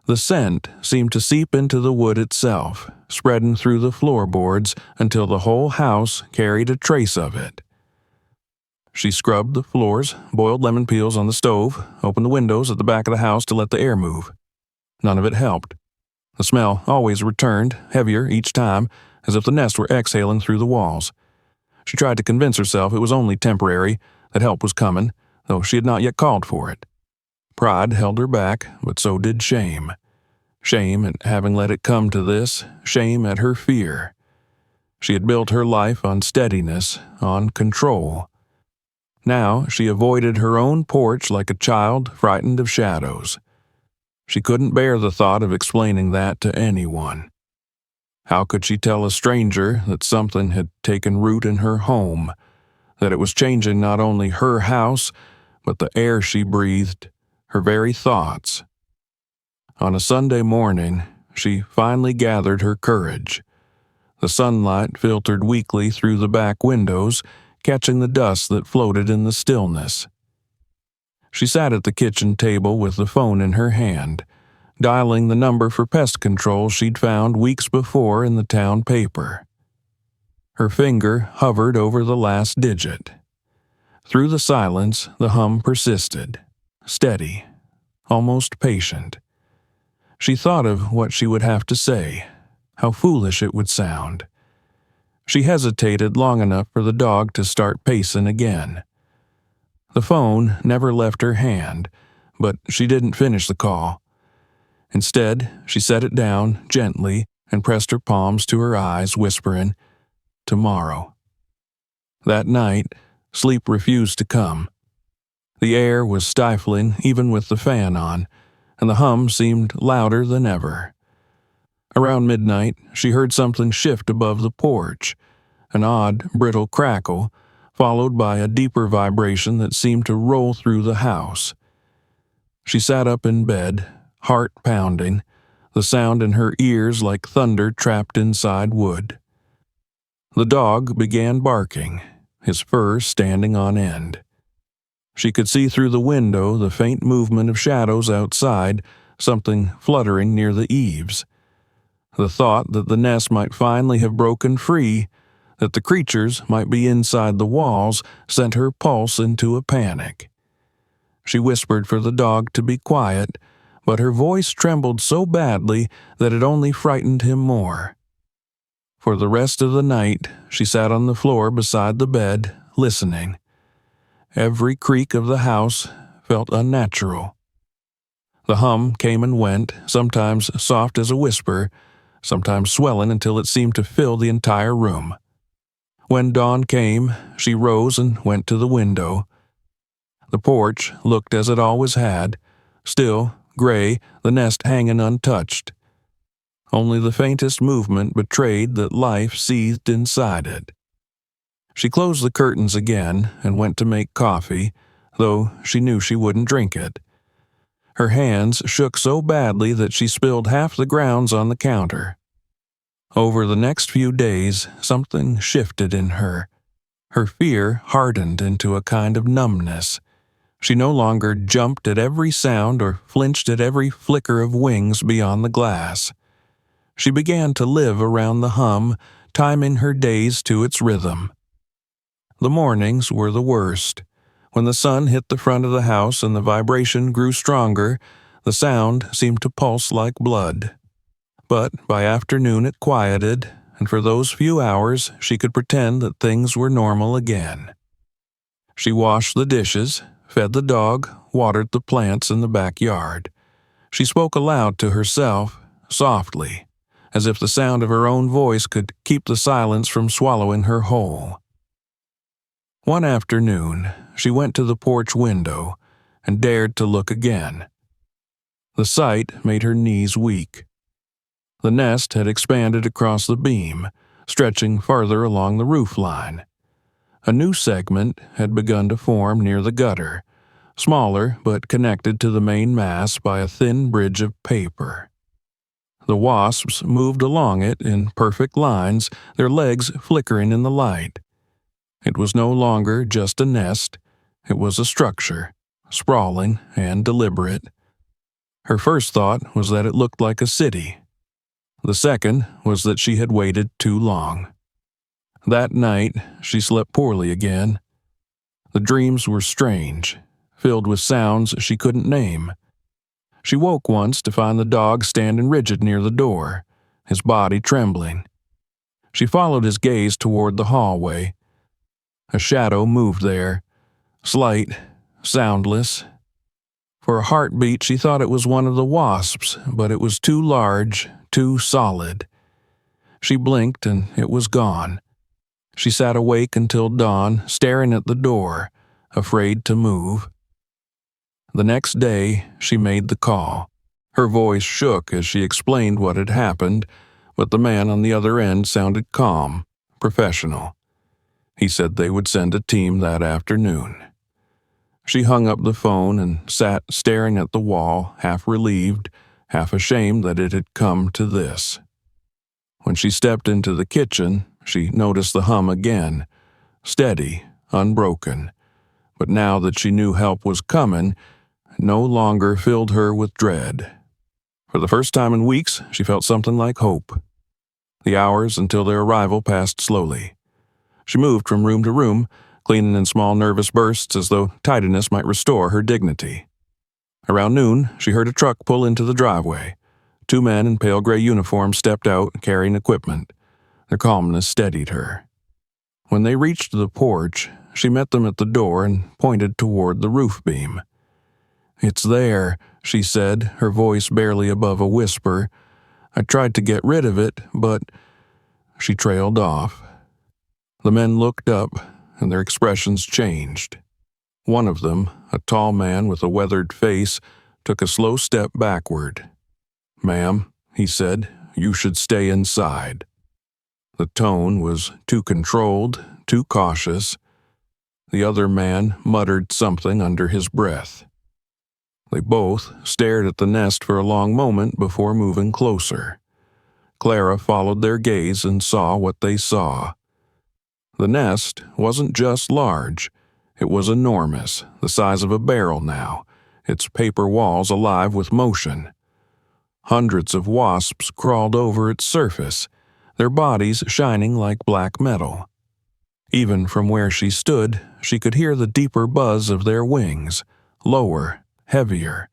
The scent seemed to seep into the wood itself, spreading through the floorboards until the whole house carried a trace of it. She scrubbed the floors, boiled lemon peels on the stove, opened the windows at the back of the house to let the air move. None of it helped. The smell always returned, heavier each time, as if the nest were exhaling through the walls. She tried to convince herself it was only temporary, that help was coming, though she had not yet called for it. Pride held her back, but so did shame. Shame at having let it come to this, shame at her fear. She had built her life on steadiness, on control. Now she avoided her own porch like a child frightened of shadows. She couldn't bear the thought of explaining that to anyone. How could she tell a stranger that something had taken root in her home, that it was changing not only her house, but the air she breathed, her very thoughts? On a Sunday morning, she finally gathered her courage. The sunlight filtered weakly through the back windows, catching the dust that floated in the stillness. She sat at the kitchen table with the phone in her hand, dialing the number for pest control she'd found weeks before in the town paper. Her finger hovered over the last digit. Through the silence, the hum persisted, steady, almost patient. She thought of what she would have to say, how foolish it would sound. She hesitated long enough for the dog to start pacing again. The phone never left her hand, but she didn't finish the call. Instead, she set it down gently and pressed her palms to her eyes, whispering, "Tomorrow." That night, sleep refused to come. The air was stifling even with the fan on, and the hum seemed louder than ever. Around midnight, she heard something shift above the porch, an odd, brittle crackle, followed by a deeper vibration that seemed to roll through the house. She sat up in bed, heart pounding, the sound in her ears like thunder trapped inside wood. The dog began barking, his fur standing on end. She could see through the window the faint movement of shadows outside, something fluttering near the eaves. The thought that the nest might finally have broken free, that the creatures might be inside the walls, sent her pulse into a panic. She whispered for the dog to be quiet, but her voice trembled so badly that it only frightened him more. For the rest of the night, she sat on the floor beside the bed, listening. Every creak of the house felt unnatural. The hum came and went, sometimes soft as a whisper, sometimes swelling until it seemed to fill the entire room. When dawn came, she rose and went to the window. The porch looked as it always had, Still, gray, the nest hanging untouched. Only the faintest movement betrayed that life seethed inside it. She closed the curtains again and went to make coffee, though she knew she wouldn't drink it. Her hands shook so badly that she spilled half the grounds on the counter. Over the next few days, something shifted in her. Her fear hardened into a kind of numbness. She no longer jumped at every sound or flinched at every flicker of wings beyond the glass. She began to live around the hum, timing her days to its rhythm. The mornings were the worst. When the sun hit the front of the house and the vibration grew stronger, the sound seemed to pulse like blood. But by afternoon it quieted, and for those few hours she could pretend that things were normal again. She washed the dishes, fed the dog, watered the plants in the backyard. She spoke aloud to herself, softly, as if the sound of her own voice could keep the silence from swallowing her whole. One afternoon, she went to the porch window and dared to look again. The sight made her knees weak. The nest had expanded across the beam, stretching farther along the roof line. A new segment had begun to form near the gutter, smaller but connected to the main mass by a thin bridge of paper. The wasps moved along it in perfect lines, their legs flickering in the light. It was no longer just a nest, it was a structure, sprawling and deliberate. Her first thought was that it looked like a city. The second was that she had waited too long. That night, she slept poorly again. The dreams were strange, filled with sounds she couldn't name. She woke once to find the dog standing rigid near the door, his body trembling. She followed his gaze toward the hallway. A shadow moved there, slight, soundless. For a heartbeat, she thought it was one of the wasps, but it was too large, too solid. She blinked and it was gone. She sat awake until dawn, staring at the door, afraid to move. The next day, she made the call. Her voice shook as she explained what had happened, but the man on the other end sounded calm, professional. He said they would send a team that afternoon. She hung up the phone and sat staring at the wall, half relieved, half ashamed that it had come to this. When she stepped into the kitchen, she noticed the hum again, steady, unbroken. But now that she knew help was coming, it no longer filled her with dread. For the first time in weeks, she felt something like hope. The hours until their arrival passed slowly. She moved from room to room, cleaning in small nervous bursts as though tidiness might restore her dignity. Around noon, she heard a truck pull into the driveway. 2 men in pale gray uniforms stepped out, carrying equipment. Their calmness steadied her. When they reached the porch, she met them at the door and pointed toward the roof beam. "It's there," she said, her voice barely above a whisper. "I tried to get rid of it, but—" She trailed off. The men looked up, and their expressions changed. One of them, a tall man with a weathered face, took a slow step backward. "Ma'am," he said, "you should stay inside." The tone was too controlled, too cautious. The other man muttered something under his breath. They both stared at the nest for a long moment before moving closer. Clara followed their gaze and saw what they saw. The nest wasn't just large. It was enormous, the size of a barrel now, its paper walls alive with motion. Hundreds of wasps crawled over its surface, their bodies shining like black metal. Even from where she stood, she could hear the deeper buzz of their wings, lower, heavier,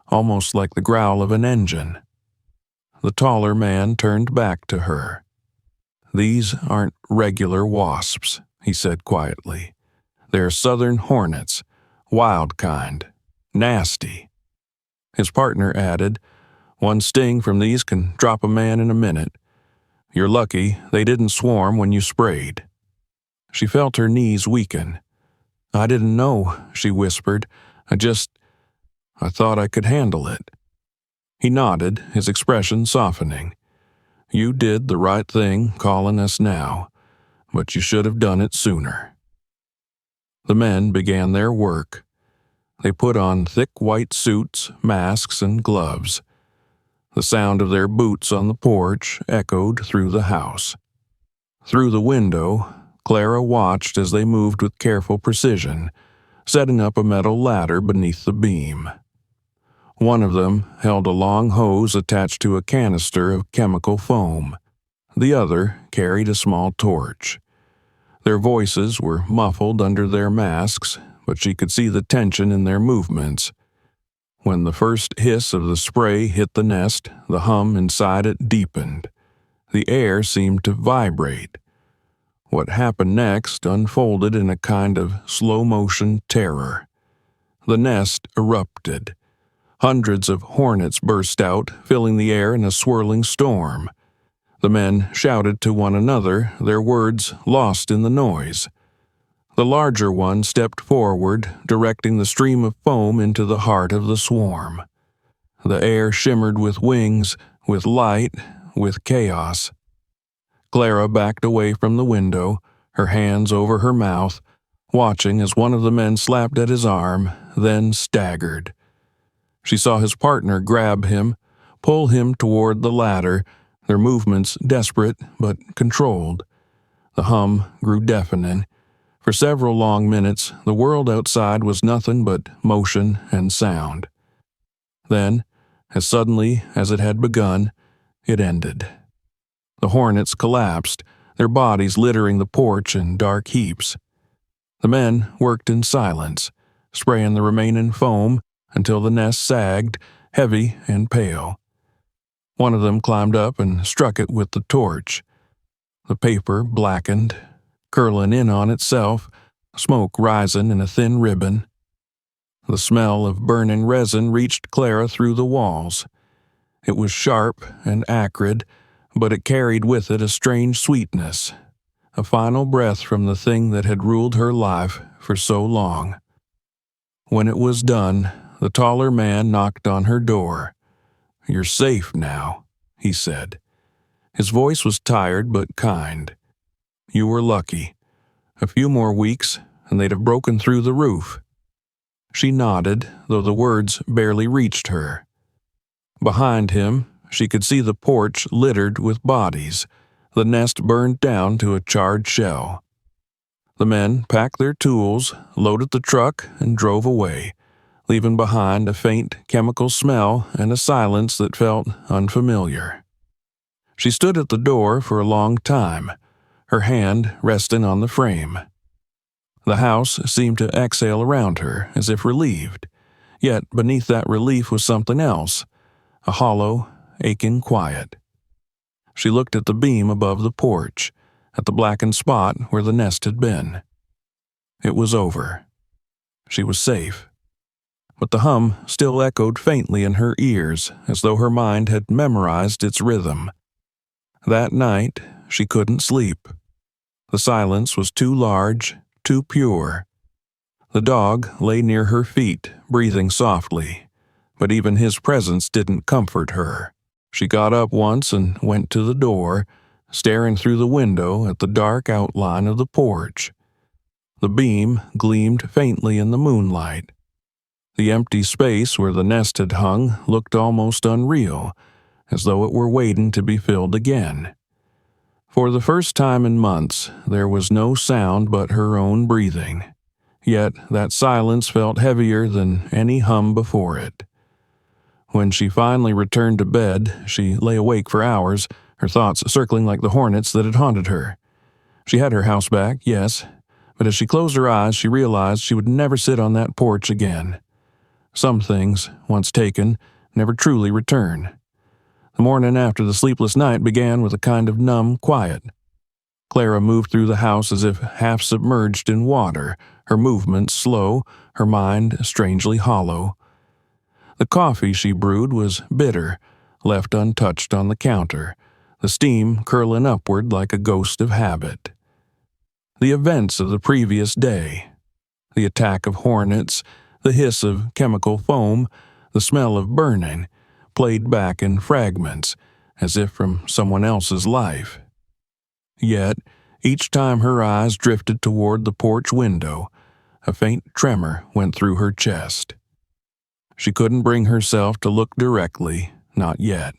almost like the growl of an engine. The taller man turned back to her. "These aren't regular wasps," he said quietly. "They're southern hornets, wild kind, nasty." His partner added, "One sting from these can drop a man in a minute. You're lucky they didn't swarm when you sprayed." She felt her knees weaken. "I didn't know," she whispered. "I just—" I thought I could handle it." He nodded, his expression softening. "You did the right thing calling us now, but you should have done it sooner." The men began their work. They put on thick white suits, masks, and gloves. The sound of their boots on the porch echoed through the house. Through the window, Clara watched as they moved with careful precision, setting up a metal ladder beneath the beam. One of them held a long hose attached to a canister of chemical foam. The other carried a small torch. Their voices were muffled under their masks, but she could see the tension in their movements. When the first hiss of the spray hit the nest, the hum inside it deepened. The air seemed to vibrate. What happened next unfolded in a kind of slow-motion terror. The nest erupted. Hundreds of hornets burst out, filling the air in a swirling storm. The men shouted to one another, their words lost in the noise. The larger one stepped forward, directing the stream of foam into the heart of the swarm. The air shimmered with wings, with light, with chaos. Clara backed away from the window, her hands over her mouth, watching as one of the men slapped at his arm, then staggered. She saw his partner grab him, pull him toward the ladder, their movements desperate but controlled. The hum grew deafening. For several long minutes, the world outside was nothing but motion and sound. Then, as suddenly as it had begun, it ended. The hornets collapsed, their bodies littering the porch in dark heaps. The men worked in silence, spraying the remaining foam until the nest sagged, heavy and pale. One of them climbed up and struck it with the torch. The paper blackened, curling in on itself, smoke rising in a thin ribbon. The smell of burning resin reached Clara through the walls. It was sharp and acrid, but it carried with it a strange sweetness, a final breath from the thing that had ruled her life for so long. When it was done, the taller man knocked on her door. "You're safe now," he said. His voice was tired but kind. "You were lucky. A few more weeks, and they'd have broken through the roof." She nodded, though the words barely reached her. Behind him, she could see the porch littered with bodies, the nest burned down to a charred shell. The men packed their tools, loaded the truck, and drove away, leaving behind a faint chemical smell and a silence that felt unfamiliar. She stood at the door for a long time, her hand resting on the frame. The house seemed to exhale around her, as if relieved. Yet beneath that relief was something else, a hollow, aching quiet. She looked at the beam above the porch, at the blackened spot where the nest had been. It was over. She was safe. But the hum still echoed faintly in her ears, as though her mind had memorized its rhythm. That night, she couldn't sleep. The silence was too large, too pure. The dog lay near her feet, breathing softly, but even his presence didn't comfort her. She got up once and went to the door, staring through the window at the dark outline of the porch. The beam gleamed faintly in the moonlight. The empty space where the nest had hung looked almost unreal, as though it were waiting to be filled again. For the first time in months, there was no sound but her own breathing. Yet that silence felt heavier than any hum before it. When she finally returned to bed, she lay awake for hours, her thoughts circling like the hornets that had haunted her. She had her house back, yes, but as she closed her eyes, she realized she would never sit on that porch again. Some things, once taken, never truly return. The morning after the sleepless night began with a kind of numb quiet. Clara moved through the house as if half submerged in water, her movements slow, her mind strangely hollow. The coffee she brewed was bitter, left untouched on the counter, the steam curling upward like a ghost of habit. The events of the previous day, the attack of hornets, The hiss of chemical foam, the smell of burning, played back in fragments, as if from someone else's life. Yet, each time her eyes drifted toward the porch window, a faint tremor went through her chest. She couldn't bring herself to look directly, not yet.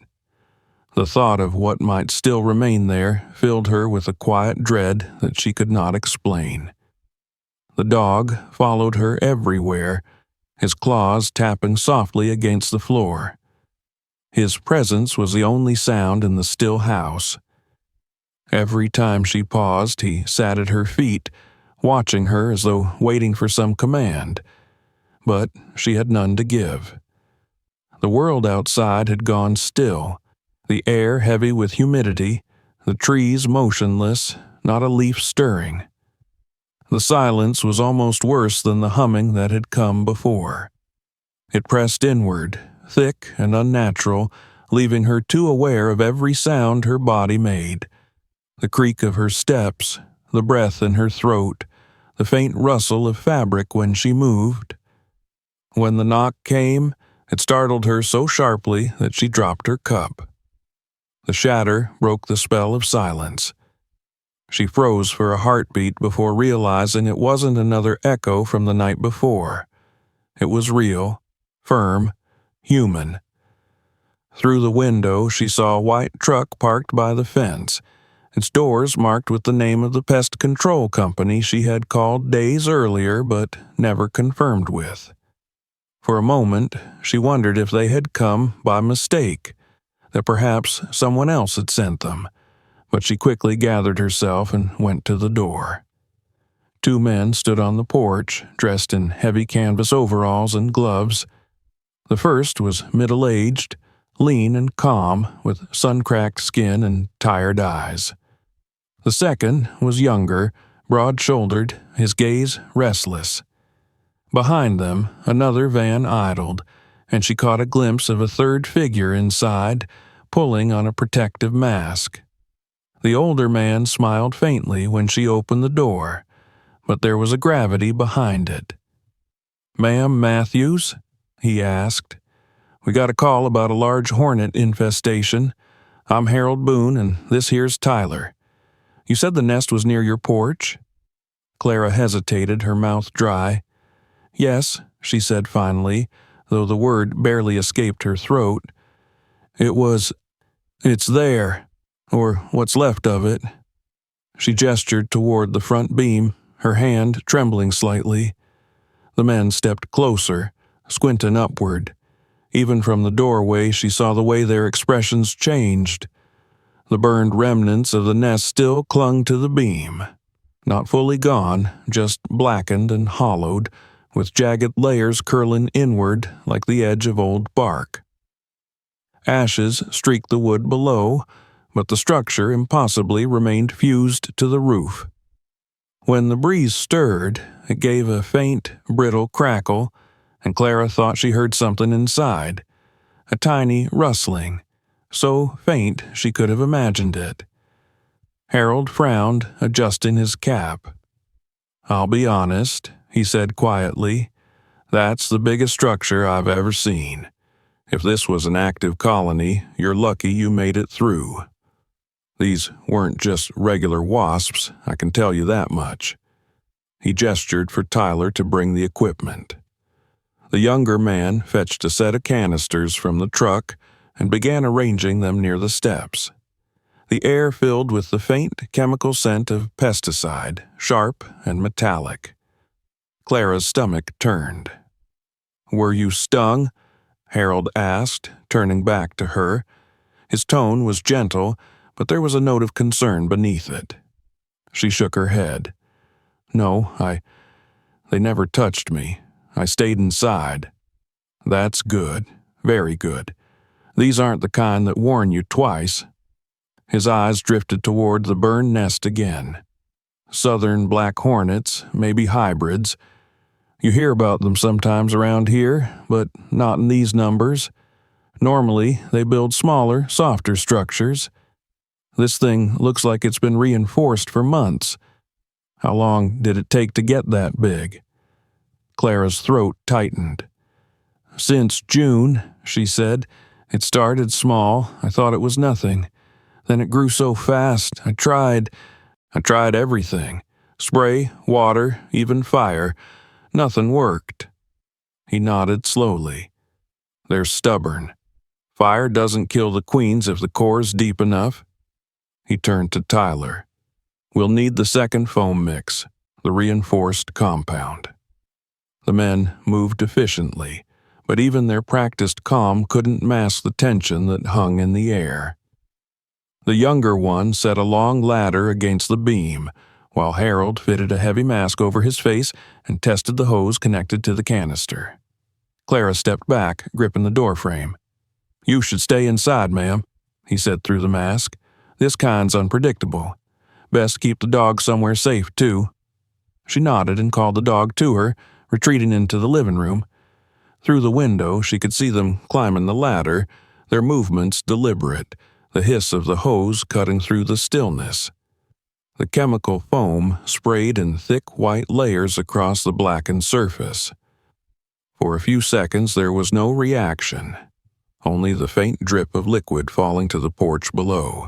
The thought of what might still remain there filled her with a quiet dread that she could not explain. The dog followed her everywhere, his claws tapping softly against the floor. His presence was the only sound in the still house. Every time she paused, he sat at her feet, watching her as though waiting for some command. But she had none to give. The world outside had gone still, the air heavy with humidity, the trees motionless, not a leaf stirring. The silence was almost worse than the humming that had come before. It pressed inward, thick and unnatural, leaving her too aware of every sound her body made. The creak of her steps, the breath in her throat, the faint rustle of fabric when she moved. When the knock came, it startled her so sharply that she dropped her cup. The shatter broke the spell of silence. She froze for a heartbeat before realizing it wasn't another echo from the night before. It was real, firm, human. Through the window, she saw a white truck parked by the fence, its doors marked with the name of the pest control company she had called days earlier but never confirmed with. For a moment, she wondered if they had come by mistake, that perhaps someone else had sent them, but she quickly gathered herself and went to the door. Two men stood on the porch, dressed in heavy canvas overalls and gloves. The first was middle-aged, lean and calm, with sun-cracked skin and tired eyes. The second was younger, broad-shouldered, his gaze restless. Behind them, another van idled, and she caught a glimpse of a third figure inside, pulling on a protective mask. The older man smiled faintly when she opened the door, but there was a gravity behind it. "Ma'am Matthews?" he asked. "We got a call about a large hornet infestation. I'm Harold Boone, and this here's Tyler. You said the nest was near your porch?" Clara hesitated, her mouth dry. "Yes," she said finally, though the word barely escaped her throat. It's there, or what's left of it." She gestured toward the front beam, her hand trembling slightly. The men stepped closer, squinting upward. Even from the doorway, she saw the way their expressions changed. The burned remnants of the nest still clung to the beam. Not fully gone, just blackened and hollowed, with jagged layers curling inward like the edge of old bark. Ashes streaked the wood below, but the structure impossibly remained fused to the roof. When the breeze stirred, it gave a faint, brittle crackle, and Clara thought she heard something inside, a tiny rustling, so faint she could have imagined it. Harold frowned, adjusting his cap. "I'll be honest," he said quietly. "That's the biggest structure I've ever seen. If this was an active colony, you're lucky you made it through. These weren't just regular wasps, I can tell you that much." He gestured for Tyler to bring the equipment. The younger man fetched a set of canisters from the truck and began arranging them near the steps. The air filled with the faint chemical scent of pesticide, sharp and metallic. Clara's stomach turned. "Were you stung?" Harold asked, turning back to her. His tone was gentle, but there was a note of concern beneath it. She shook her head. "No, they never touched me. I stayed inside." "That's good, very good. These aren't the kind that warn you twice." His eyes drifted toward the burned nest again. "Southern black hornets, maybe hybrids. You hear about them sometimes around here, but not in these numbers. Normally, they build smaller, softer structures. This thing looks like it's been reinforced for months. How long did it take to get that big?" Clara's throat tightened. "Since June," she said. "It started small. I thought it was nothing. Then it grew so fast. I tried everything. Spray, water, even fire. Nothing worked." He nodded slowly. "They're stubborn. Fire doesn't kill the queens if the core's deep enough." He turned to Tyler. "We'll need the second foam mix, the reinforced compound." The men moved efficiently, but even their practiced calm couldn't mask the tension that hung in the air. The younger one set a long ladder against the beam, while Harold fitted a heavy mask over his face and tested the hose connected to the canister. Clara stepped back, gripping the doorframe. "You should stay inside, ma'am," he said through the mask. "This kind's unpredictable. Best keep the dog somewhere safe, too." She nodded and called the dog to her, retreating into the living room. Through the window, she could see them climbing the ladder, their movements deliberate, the hiss of the hose cutting through the stillness. The chemical foam sprayed in thick white layers across the blackened surface. For a few seconds there was no reaction, only the faint drip of liquid falling to the porch below.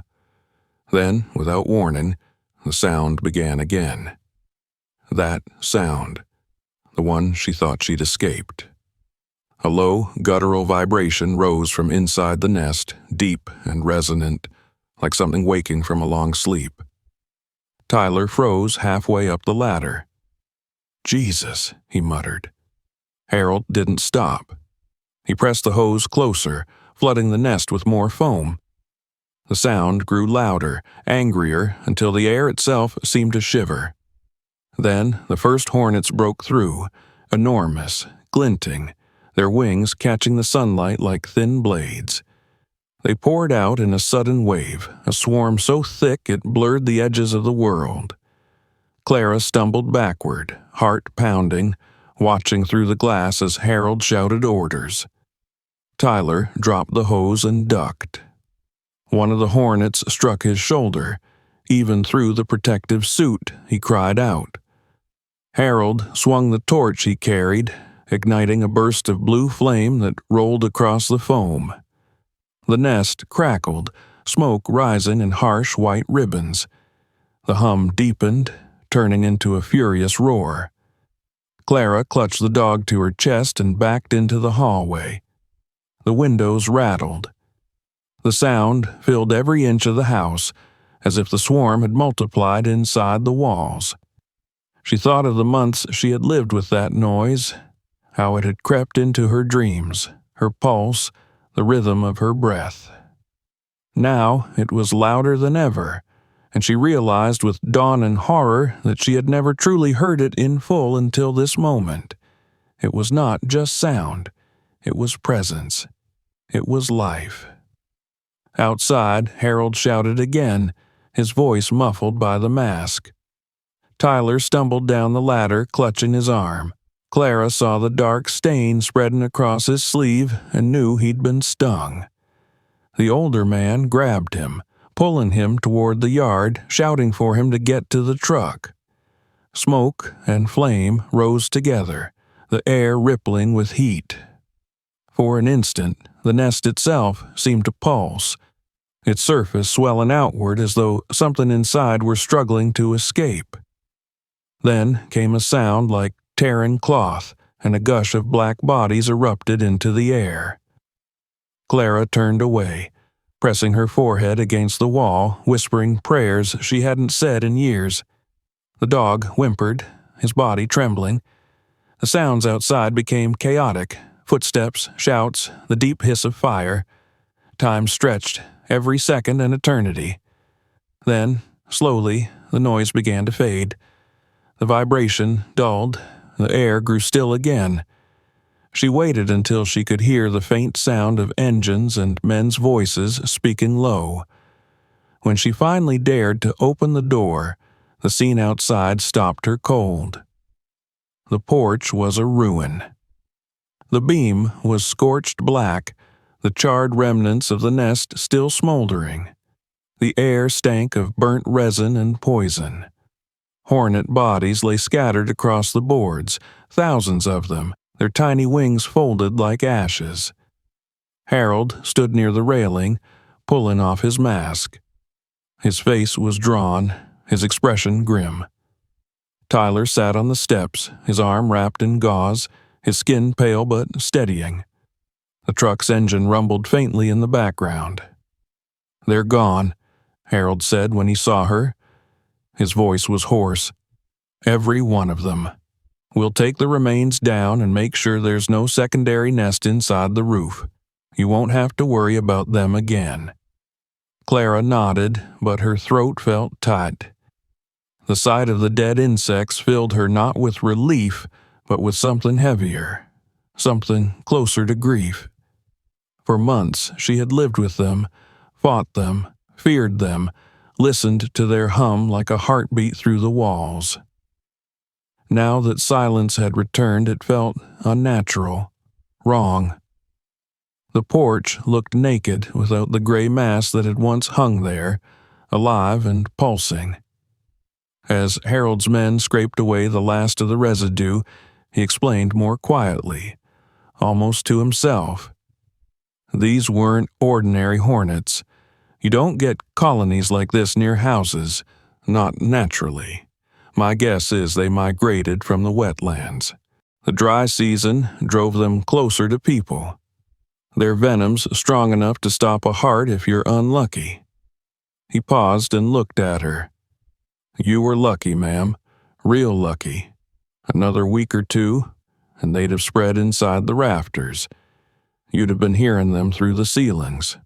Then, without warning, the sound began again. That sound, the one she thought she'd escaped. A low, guttural vibration rose from inside the nest, deep and resonant, like something waking from a long sleep. Tyler froze halfway up the ladder. "Jesus," he muttered. Harold didn't stop. He pressed the hose closer, flooding the nest with more foam. The sound grew louder, angrier, until the air itself seemed to shiver. Then the first hornets broke through, enormous, glinting, their wings catching the sunlight like thin blades. They poured out in a sudden wave, a swarm so thick it blurred the edges of the world. Clara stumbled backward, heart pounding, watching through the glass as Harold shouted orders. Tyler dropped the hose and ducked. One of the hornets struck his shoulder. Even through the protective suit, he cried out. Harold swung the torch he carried, igniting a burst of blue flame that rolled across the foam. The nest crackled, smoke rising in harsh white ribbons. The hum deepened, turning into a furious roar. Clara clutched the dog to her chest and backed into the hallway. The windows rattled. The sound filled every inch of the house, as if the swarm had multiplied inside the walls. She thought of the months she had lived with that noise, how it had crept into her dreams, her pulse, the rhythm of her breath. Now it was louder than ever, and she realized with dawning horror that she had never truly heard it in full until this moment. It was not just sound. It was presence. It was life. Outside, Harold shouted again, his voice muffled by the mask. Tyler stumbled down the ladder, clutching his arm. Clara saw the dark stain spreading across his sleeve and knew he'd been stung. The older man grabbed him, pulling him toward the yard, shouting for him to get to the truck. Smoke and flame rose together, the air rippling with heat. For an instant, the nest itself seemed to pulse, its surface swelling outward as though something inside were struggling to escape. Then came a sound like tearing cloth, and a gush of black bodies erupted into the air. Clara turned away, pressing her forehead against the wall, whispering prayers she hadn't said in years. The dog whimpered, his body trembling. The sounds outside became chaotic, footsteps, shouts, the deep hiss of fire. Time stretched, every second an eternity. Then, slowly, the noise began to fade. The vibration dulled, the air grew still again. She waited until she could hear the faint sound of engines and men's voices speaking low. When she finally dared to open the door, the scene outside stopped her cold. The porch was a ruin. The beam was scorched black, the charred remnants of the nest still smoldering. The air stank of burnt resin and poison. Hornet bodies lay scattered across the boards, thousands of them, their tiny wings folded like ashes. Harold stood near the railing, pulling off his mask. His face was drawn, his expression grim. Tyler sat on the steps, his arm wrapped in gauze, his skin pale but steadying. The truck's engine rumbled faintly in the background. "They're gone," Harold said when he saw her. His voice was hoarse. "Every one of them. We'll take the remains down and make sure there's no secondary nest inside the roof. You won't have to worry about them again." Clara nodded, but her throat felt tight. The sight of the dead insects filled her not with relief, but with something heavier, something closer to grief. For months she had lived with them, fought them, feared them, listened to their hum like a heartbeat through the walls. Now that silence had returned, it felt unnatural, wrong. The porch looked naked without the gray mass that had once hung there, alive and pulsing. As Harold's men scraped away the last of the residue, he explained more quietly, almost to himself. These weren't ordinary hornets. You don't get colonies like this near houses, not naturally. My guess is they migrated from the wetlands. The dry season drove them closer to people. Their venom's strong enough to stop a heart if you're unlucky. He paused and looked at her. "You were lucky, ma'am. Real lucky. Another week or two, and they'd have spread inside the rafters. You'd have been hearing them through the ceilings."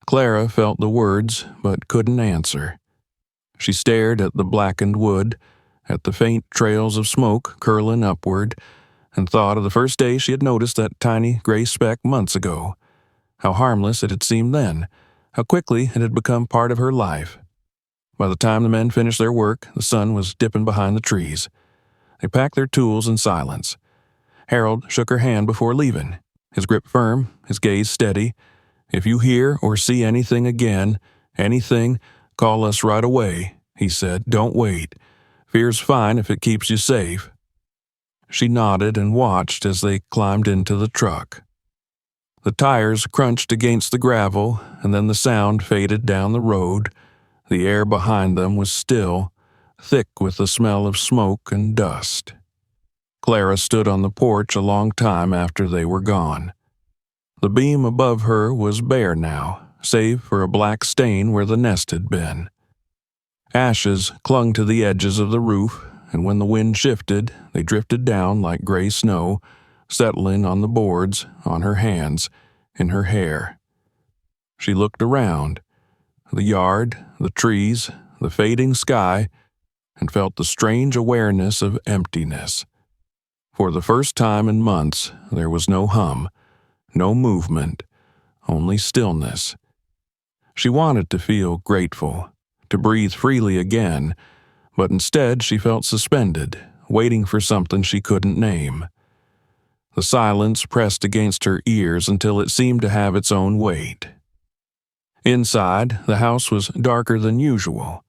Clara felt the words, but couldn't answer. She stared at the blackened wood, at the faint trails of smoke curling upward, and thought of the first day she had noticed that tiny gray speck months ago. How harmless it had seemed then, how quickly it had become part of her life. By the time the men finished their work, the sun was dipping behind the trees. They packed their tools in silence. Harold shook her hand before leaving, his grip firm, his gaze steady. "If you hear or see anything again, anything, call us right away," he said. "Don't wait. Fear's fine if it keeps you safe." She nodded and watched as they climbed into the truck. The tires crunched against the gravel, and then the sound faded down the road. The air behind them was still, thick with the smell of smoke and dust. Clara stood on the porch a long time after they were gone. The beam above her was bare now, save for a black stain where the nest had been. Ashes clung to the edges of the roof, and when the wind shifted, they drifted down like gray snow, settling on the boards, on her hands, in her hair. She looked around. The yard, the trees, the fading sky, and felt the strange awareness of emptiness. For the first time in months, there was no hum, no movement, only stillness. She wanted to feel grateful, to breathe freely again, but instead she felt suspended, waiting for something she couldn't name. The silence pressed against her ears until it seemed to have its own weight. Inside, the house was darker than usual.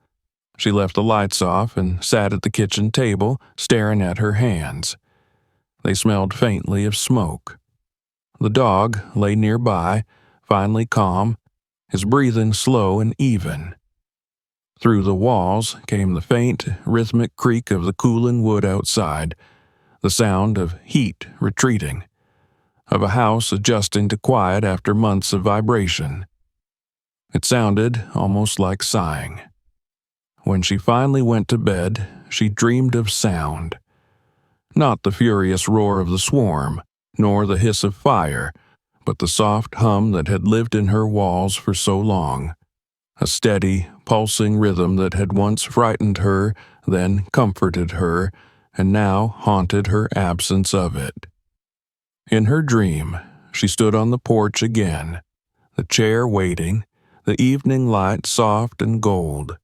She left the lights off and sat at the kitchen table, staring at her hands. They smelled faintly of smoke. The dog lay nearby, finally calm, his breathing slow and even. Through the walls came the faint, rhythmic creak of the cooling wood outside, the sound of heat retreating, of a house adjusting to quiet after months of vibration. It sounded almost like sighing. When she finally went to bed, she dreamed of sound. Not the furious roar of the swarm, nor the hiss of fire, but the soft hum that had lived in her walls for so long. A steady, pulsing rhythm that had once frightened her, then comforted her, and now haunted her absence of it. In her dream, she stood on the porch again, the chair waiting, the evening light soft and gold,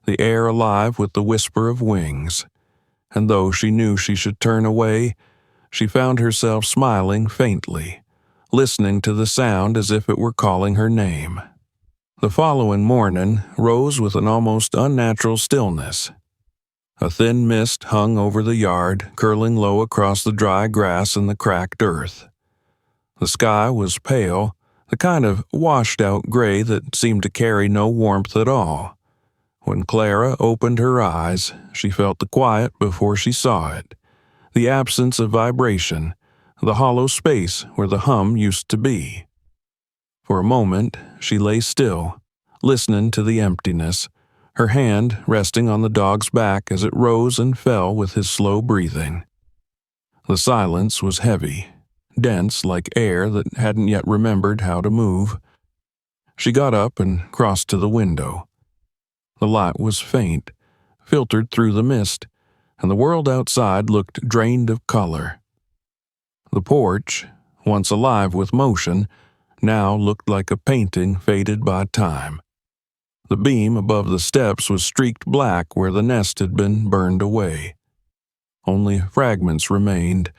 the air alive with the whisper of wings. And though she knew she should turn away, she found herself smiling faintly, listening to the sound as if it were calling her name. The following morning rose with an almost unnatural stillness. A thin mist hung over the yard, curling low across the dry grass and the cracked earth. The sky was pale, the kind of washed-out gray that seemed to carry no warmth at all. When Clara opened her eyes, she felt the quiet before she saw it, the absence of vibration, the hollow space where the hum used to be. For a moment, she lay still, listening to the emptiness, her hand resting on the dog's back as it rose and fell with his slow breathing. The silence was heavy, dense like air that hadn't yet remembered how to move. She got up and crossed to the window. The light was faint, filtered through the mist, and the world outside looked drained of color. The porch, once alive with motion, now looked like a painting faded by time. The beam above the steps was streaked black where the nest had been burned away. Only fragments remained,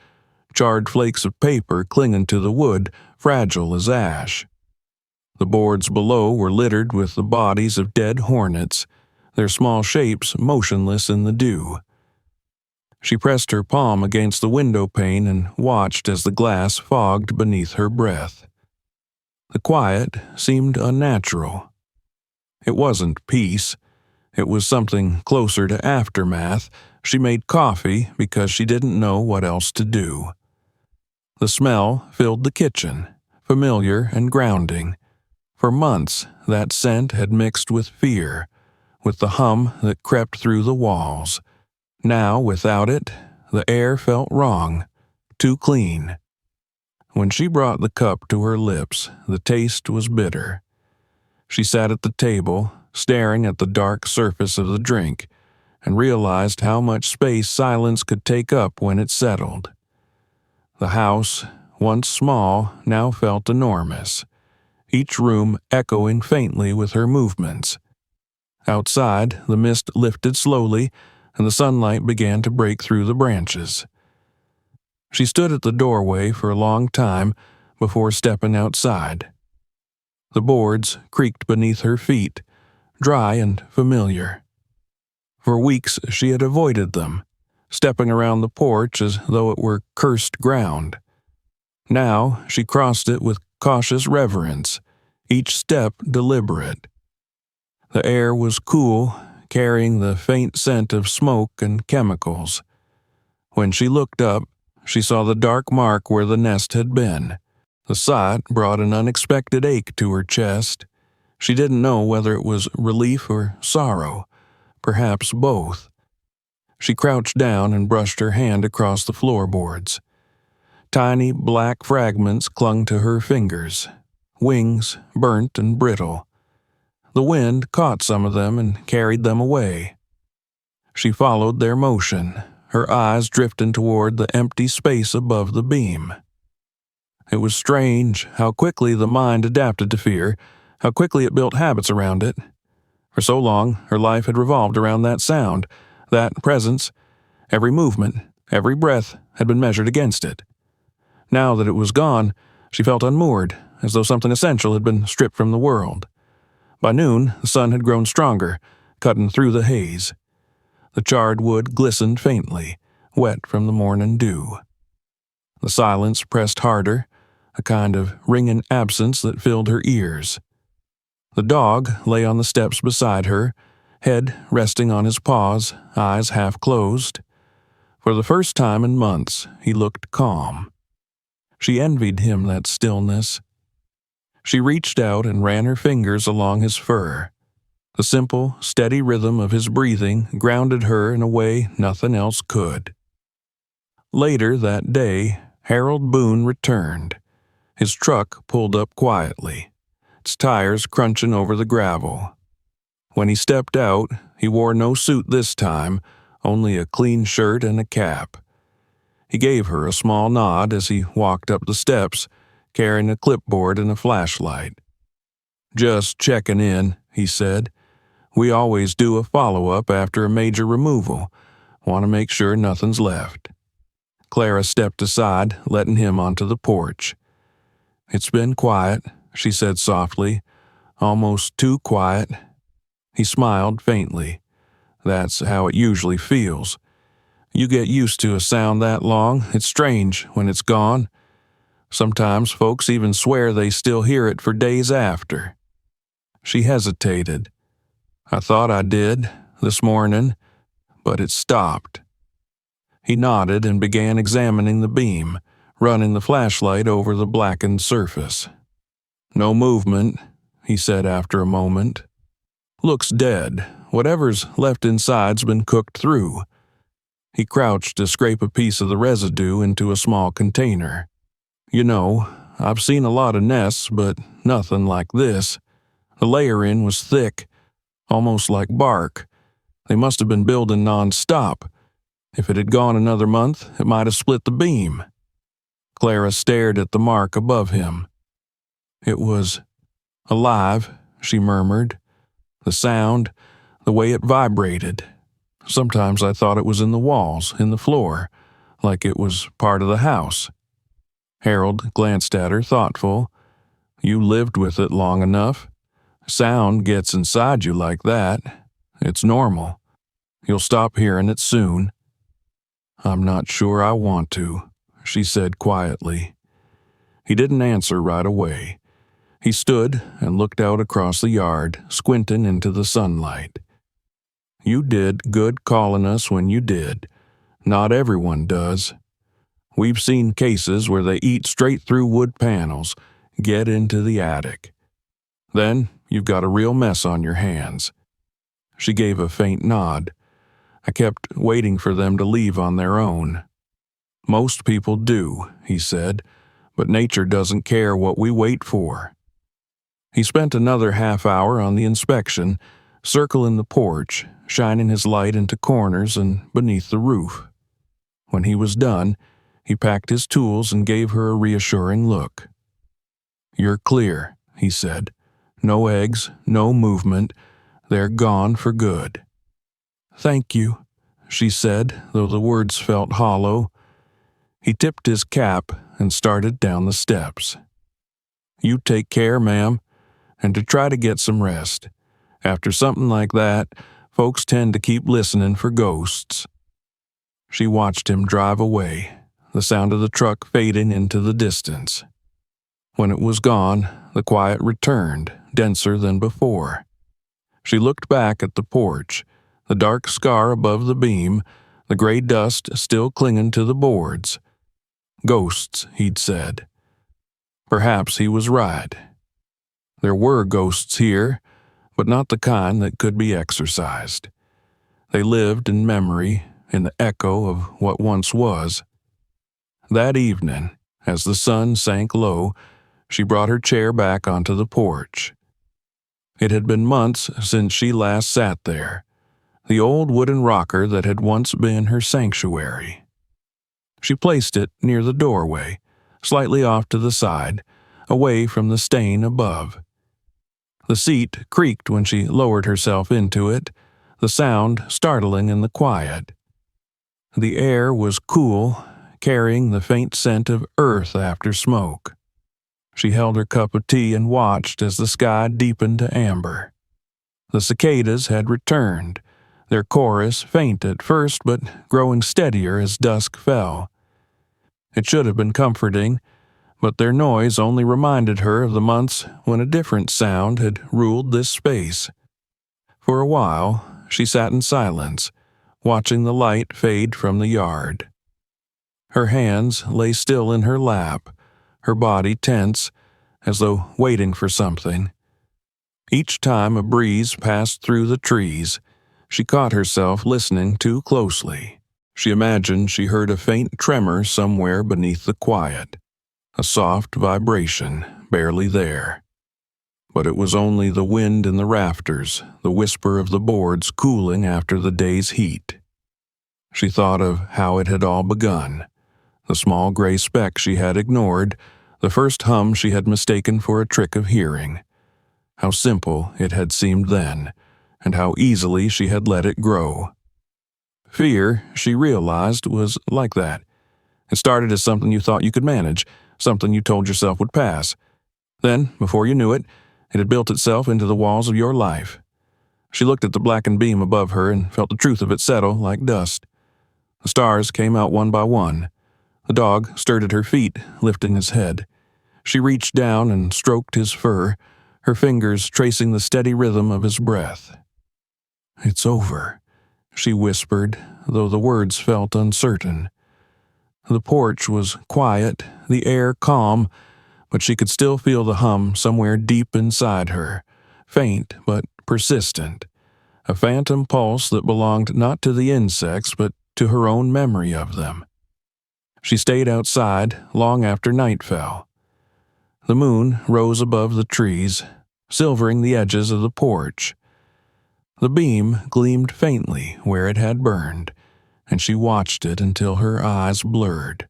charred flakes of paper clinging to the wood, fragile as ash. The boards below were littered with the bodies of dead hornets, their small shapes motionless in the dew. She pressed her palm against the window pane and watched as the glass fogged beneath her breath. The quiet seemed unnatural. It wasn't peace. It was something closer to aftermath. She made coffee because she didn't know what else to do. The smell filled the kitchen, familiar and grounding. For months, that scent had mixed with fear, with the hum that crept through the walls. Now, without it, the air felt wrong, too clean. When she brought the cup to her lips, the taste was bitter. She sat at the table, staring at the dark surface of the drink, and realized how much space silence could take up when it settled. The house, once small, now felt enormous, each room echoing faintly with her movements. Outside, the mist lifted slowly, and the sunlight began to break through the branches. She stood at the doorway for a long time before stepping outside. The boards creaked beneath her feet, dry and familiar. For weeks she had avoided them, stepping around the porch as though it were cursed ground. Now she crossed it with cautious reverence, each step deliberate. The air was cool, carrying the faint scent of smoke and chemicals. When she looked up, she saw the dark mark where the nest had been. The sight brought an unexpected ache to her chest. She didn't know whether it was relief or sorrow, perhaps both. She crouched down and brushed her hand across the floorboards. Tiny black fragments clung to her fingers, wings burnt and brittle. The wind caught some of them and carried them away. She followed their motion, her eyes drifting toward the empty space above the beam. It was strange how quickly the mind adapted to fear, how quickly it built habits around it. For so long, her life had revolved around that sound, that presence. Every movement, every breath had been measured against it. Now that it was gone, she felt unmoored, as though something essential had been stripped from the world. By noon, the sun had grown stronger, cutting through the haze. The charred wood glistened faintly, wet from the morning dew. The silence pressed harder, a kind of ringing absence that filled her ears. The dog lay on the steps beside her, head resting on his paws, eyes half closed. For the first time in months, he looked calm. She envied him that stillness. She reached out and ran her fingers along his fur. The simple, steady rhythm of his breathing grounded her in a way nothing else could. Later that day, Harold Boone returned. His truck pulled up quietly, its tires crunching over the gravel. When he stepped out, he wore no suit this time, only a clean shirt and a cap. He gave her a small nod as he walked up the steps, carrying a clipboard and a flashlight. "Just checking in," he said. "We always do a follow-up after a major removal. Want to make sure nothing's left." Clara stepped aside, letting him onto the porch. "It's been quiet," she said softly, "almost too quiet." He smiled faintly. That's how it usually feels. You get used to a sound that long, it's strange when it's gone. Sometimes folks even swear they still hear it for days after. She hesitated. I thought I did, this morning, but it stopped. He nodded and began examining the beam, running the flashlight over the blackened surface. No movement, he said after a moment. Looks dead. Whatever's left inside's been cooked through. He crouched to scrape a piece of the residue into a small container. You know, I've seen a lot of nests, but nothing like this. The layering was thick, almost like bark. They must have been building non-stop. If it had gone another month, it might have split the beam. Clara stared at the mark above him. It was alive, she murmured. The sound, the way it vibrated. Sometimes I thought it was in the walls, in the floor, like it was part of the house. Harold glanced at her, thoughtful. You lived with it long enough. Sound gets inside you like that. It's normal. You'll stop hearing it soon. I'm not sure I want to, she said quietly. He didn't answer right away. He stood and looked out across the yard, squinting into the sunlight. You did good calling us when you did. Not everyone does. We've seen cases where they eat straight through wood panels, get into the attic. Then you've got a real mess on your hands. She gave a faint nod. I kept waiting for them to leave on their own. Most people do, he said, but nature doesn't care what we wait for. He spent another half hour on the inspection, circling the porch, shining his light into corners and beneath the roof. When he was done, he packed his tools and gave her a reassuring look. You're clear, he said. No eggs, no movement. They're gone for good. Thank you, she said, though the words felt hollow. He tipped his cap and started down the steps. You take care, ma'am, and to try to get some rest. After something like that, folks tend to keep listening for ghosts. She watched him drive away, the sound of the truck fading into the distance. When it was gone, the quiet returned, denser than before. She looked back at the porch, the dark scar above the beam, the gray dust still clinging to the boards. Ghosts, he'd said. Perhaps he was right. There were ghosts here, but not the kind that could be exorcised. They lived in memory, in the echo of what once was. That evening, as the sun sank low, she brought her chair back onto the porch. It had been months since she last sat there, the old wooden rocker that had once been her sanctuary. She placed it near the doorway, slightly off to the side, away from the stain above. The seat creaked when she lowered herself into it, the sound startling in the quiet. The air was cool, carrying the faint scent of earth after smoke. She held her cup of tea and watched as the sky deepened to amber. The cicadas had returned, their chorus faint at first but growing steadier as dusk fell. It should have been comforting, but their noise only reminded her of the months when a different sound had ruled this space. For a while, she sat in silence, watching the light fade from the yard. Her hands lay still in her lap, her body tense, as though waiting for something. Each time a breeze passed through the trees, she caught herself listening too closely. She imagined she heard a faint tremor somewhere beneath the quiet, a soft vibration barely there. But it was only the wind in the rafters, the whisper of the boards cooling after the day's heat. She thought of how it had all begun, the small gray speck she had ignored, the first hum she had mistaken for a trick of hearing. How simple it had seemed then, and how easily she had let it grow. Fear, she realized, was like that. It started as something you thought you could manage, something you told yourself would pass. Then, before you knew it, it had built itself into the walls of your life. She looked at the blackened beam above her and felt the truth of it settle like dust. The stars came out one by one. The dog stirred at her feet, lifting his head. She reached down and stroked his fur, her fingers tracing the steady rhythm of his breath. "It's over," she whispered, though the words felt uncertain. The porch was quiet, the air calm, but she could still feel the hum somewhere deep inside her, faint but persistent, a phantom pulse that belonged not to the insects but to her own memory of them. She stayed outside long after night fell. The moon rose above the trees, silvering the edges of the porch. The beam gleamed faintly where it had burned, and she watched it until her eyes blurred.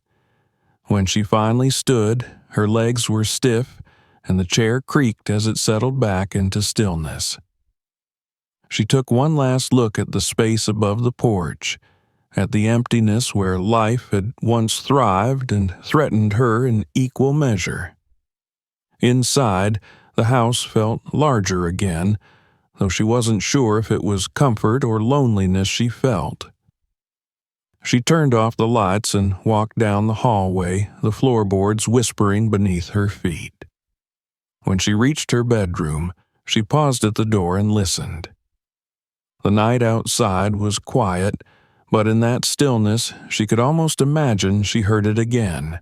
When she finally stood, her legs were stiff, and the chair creaked as it settled back into stillness. She took one last look at the space above the porch, at the emptiness where life had once thrived and threatened her in equal measure. Inside, the house felt larger again, though she wasn't sure if it was comfort or loneliness she felt. She turned off the lights and walked down the hallway, the floorboards whispering beneath her feet. When she reached her bedroom, she paused at the door and listened. The night outside was quiet, but in that stillness she could almost imagine she heard it again.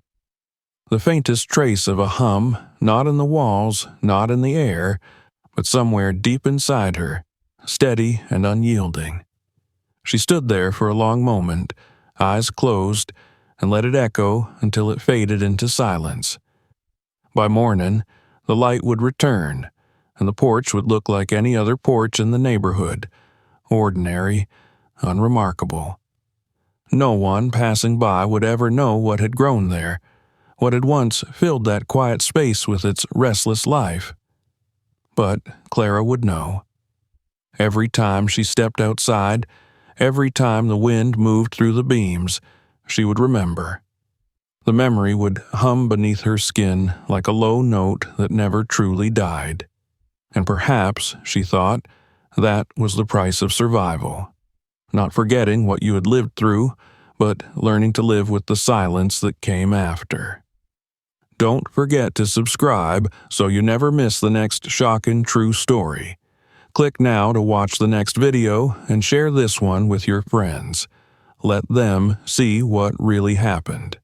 The faintest trace of a hum, not in the walls, not in the air, but somewhere deep inside her, steady and unyielding. She stood there for a long moment, eyes closed, and let it echo until it faded into silence. By morning, the light would return, and the porch would look like any other porch in the neighborhood, ordinary, unremarkable. No one passing by would ever know what had grown there, what had once filled that quiet space with its restless life. But Clara would know. Every time she stepped outside, every time the wind moved through the beams, she would remember. The memory would hum beneath her skin like a low note that never truly died. And perhaps, she thought, that was the price of survival. Not forgetting what you had lived through, but learning to live with the silence that came after. Don't forget to subscribe so you never miss the next shocking true story. Click now to watch the next video and share this one with your friends. Let them see what really happened.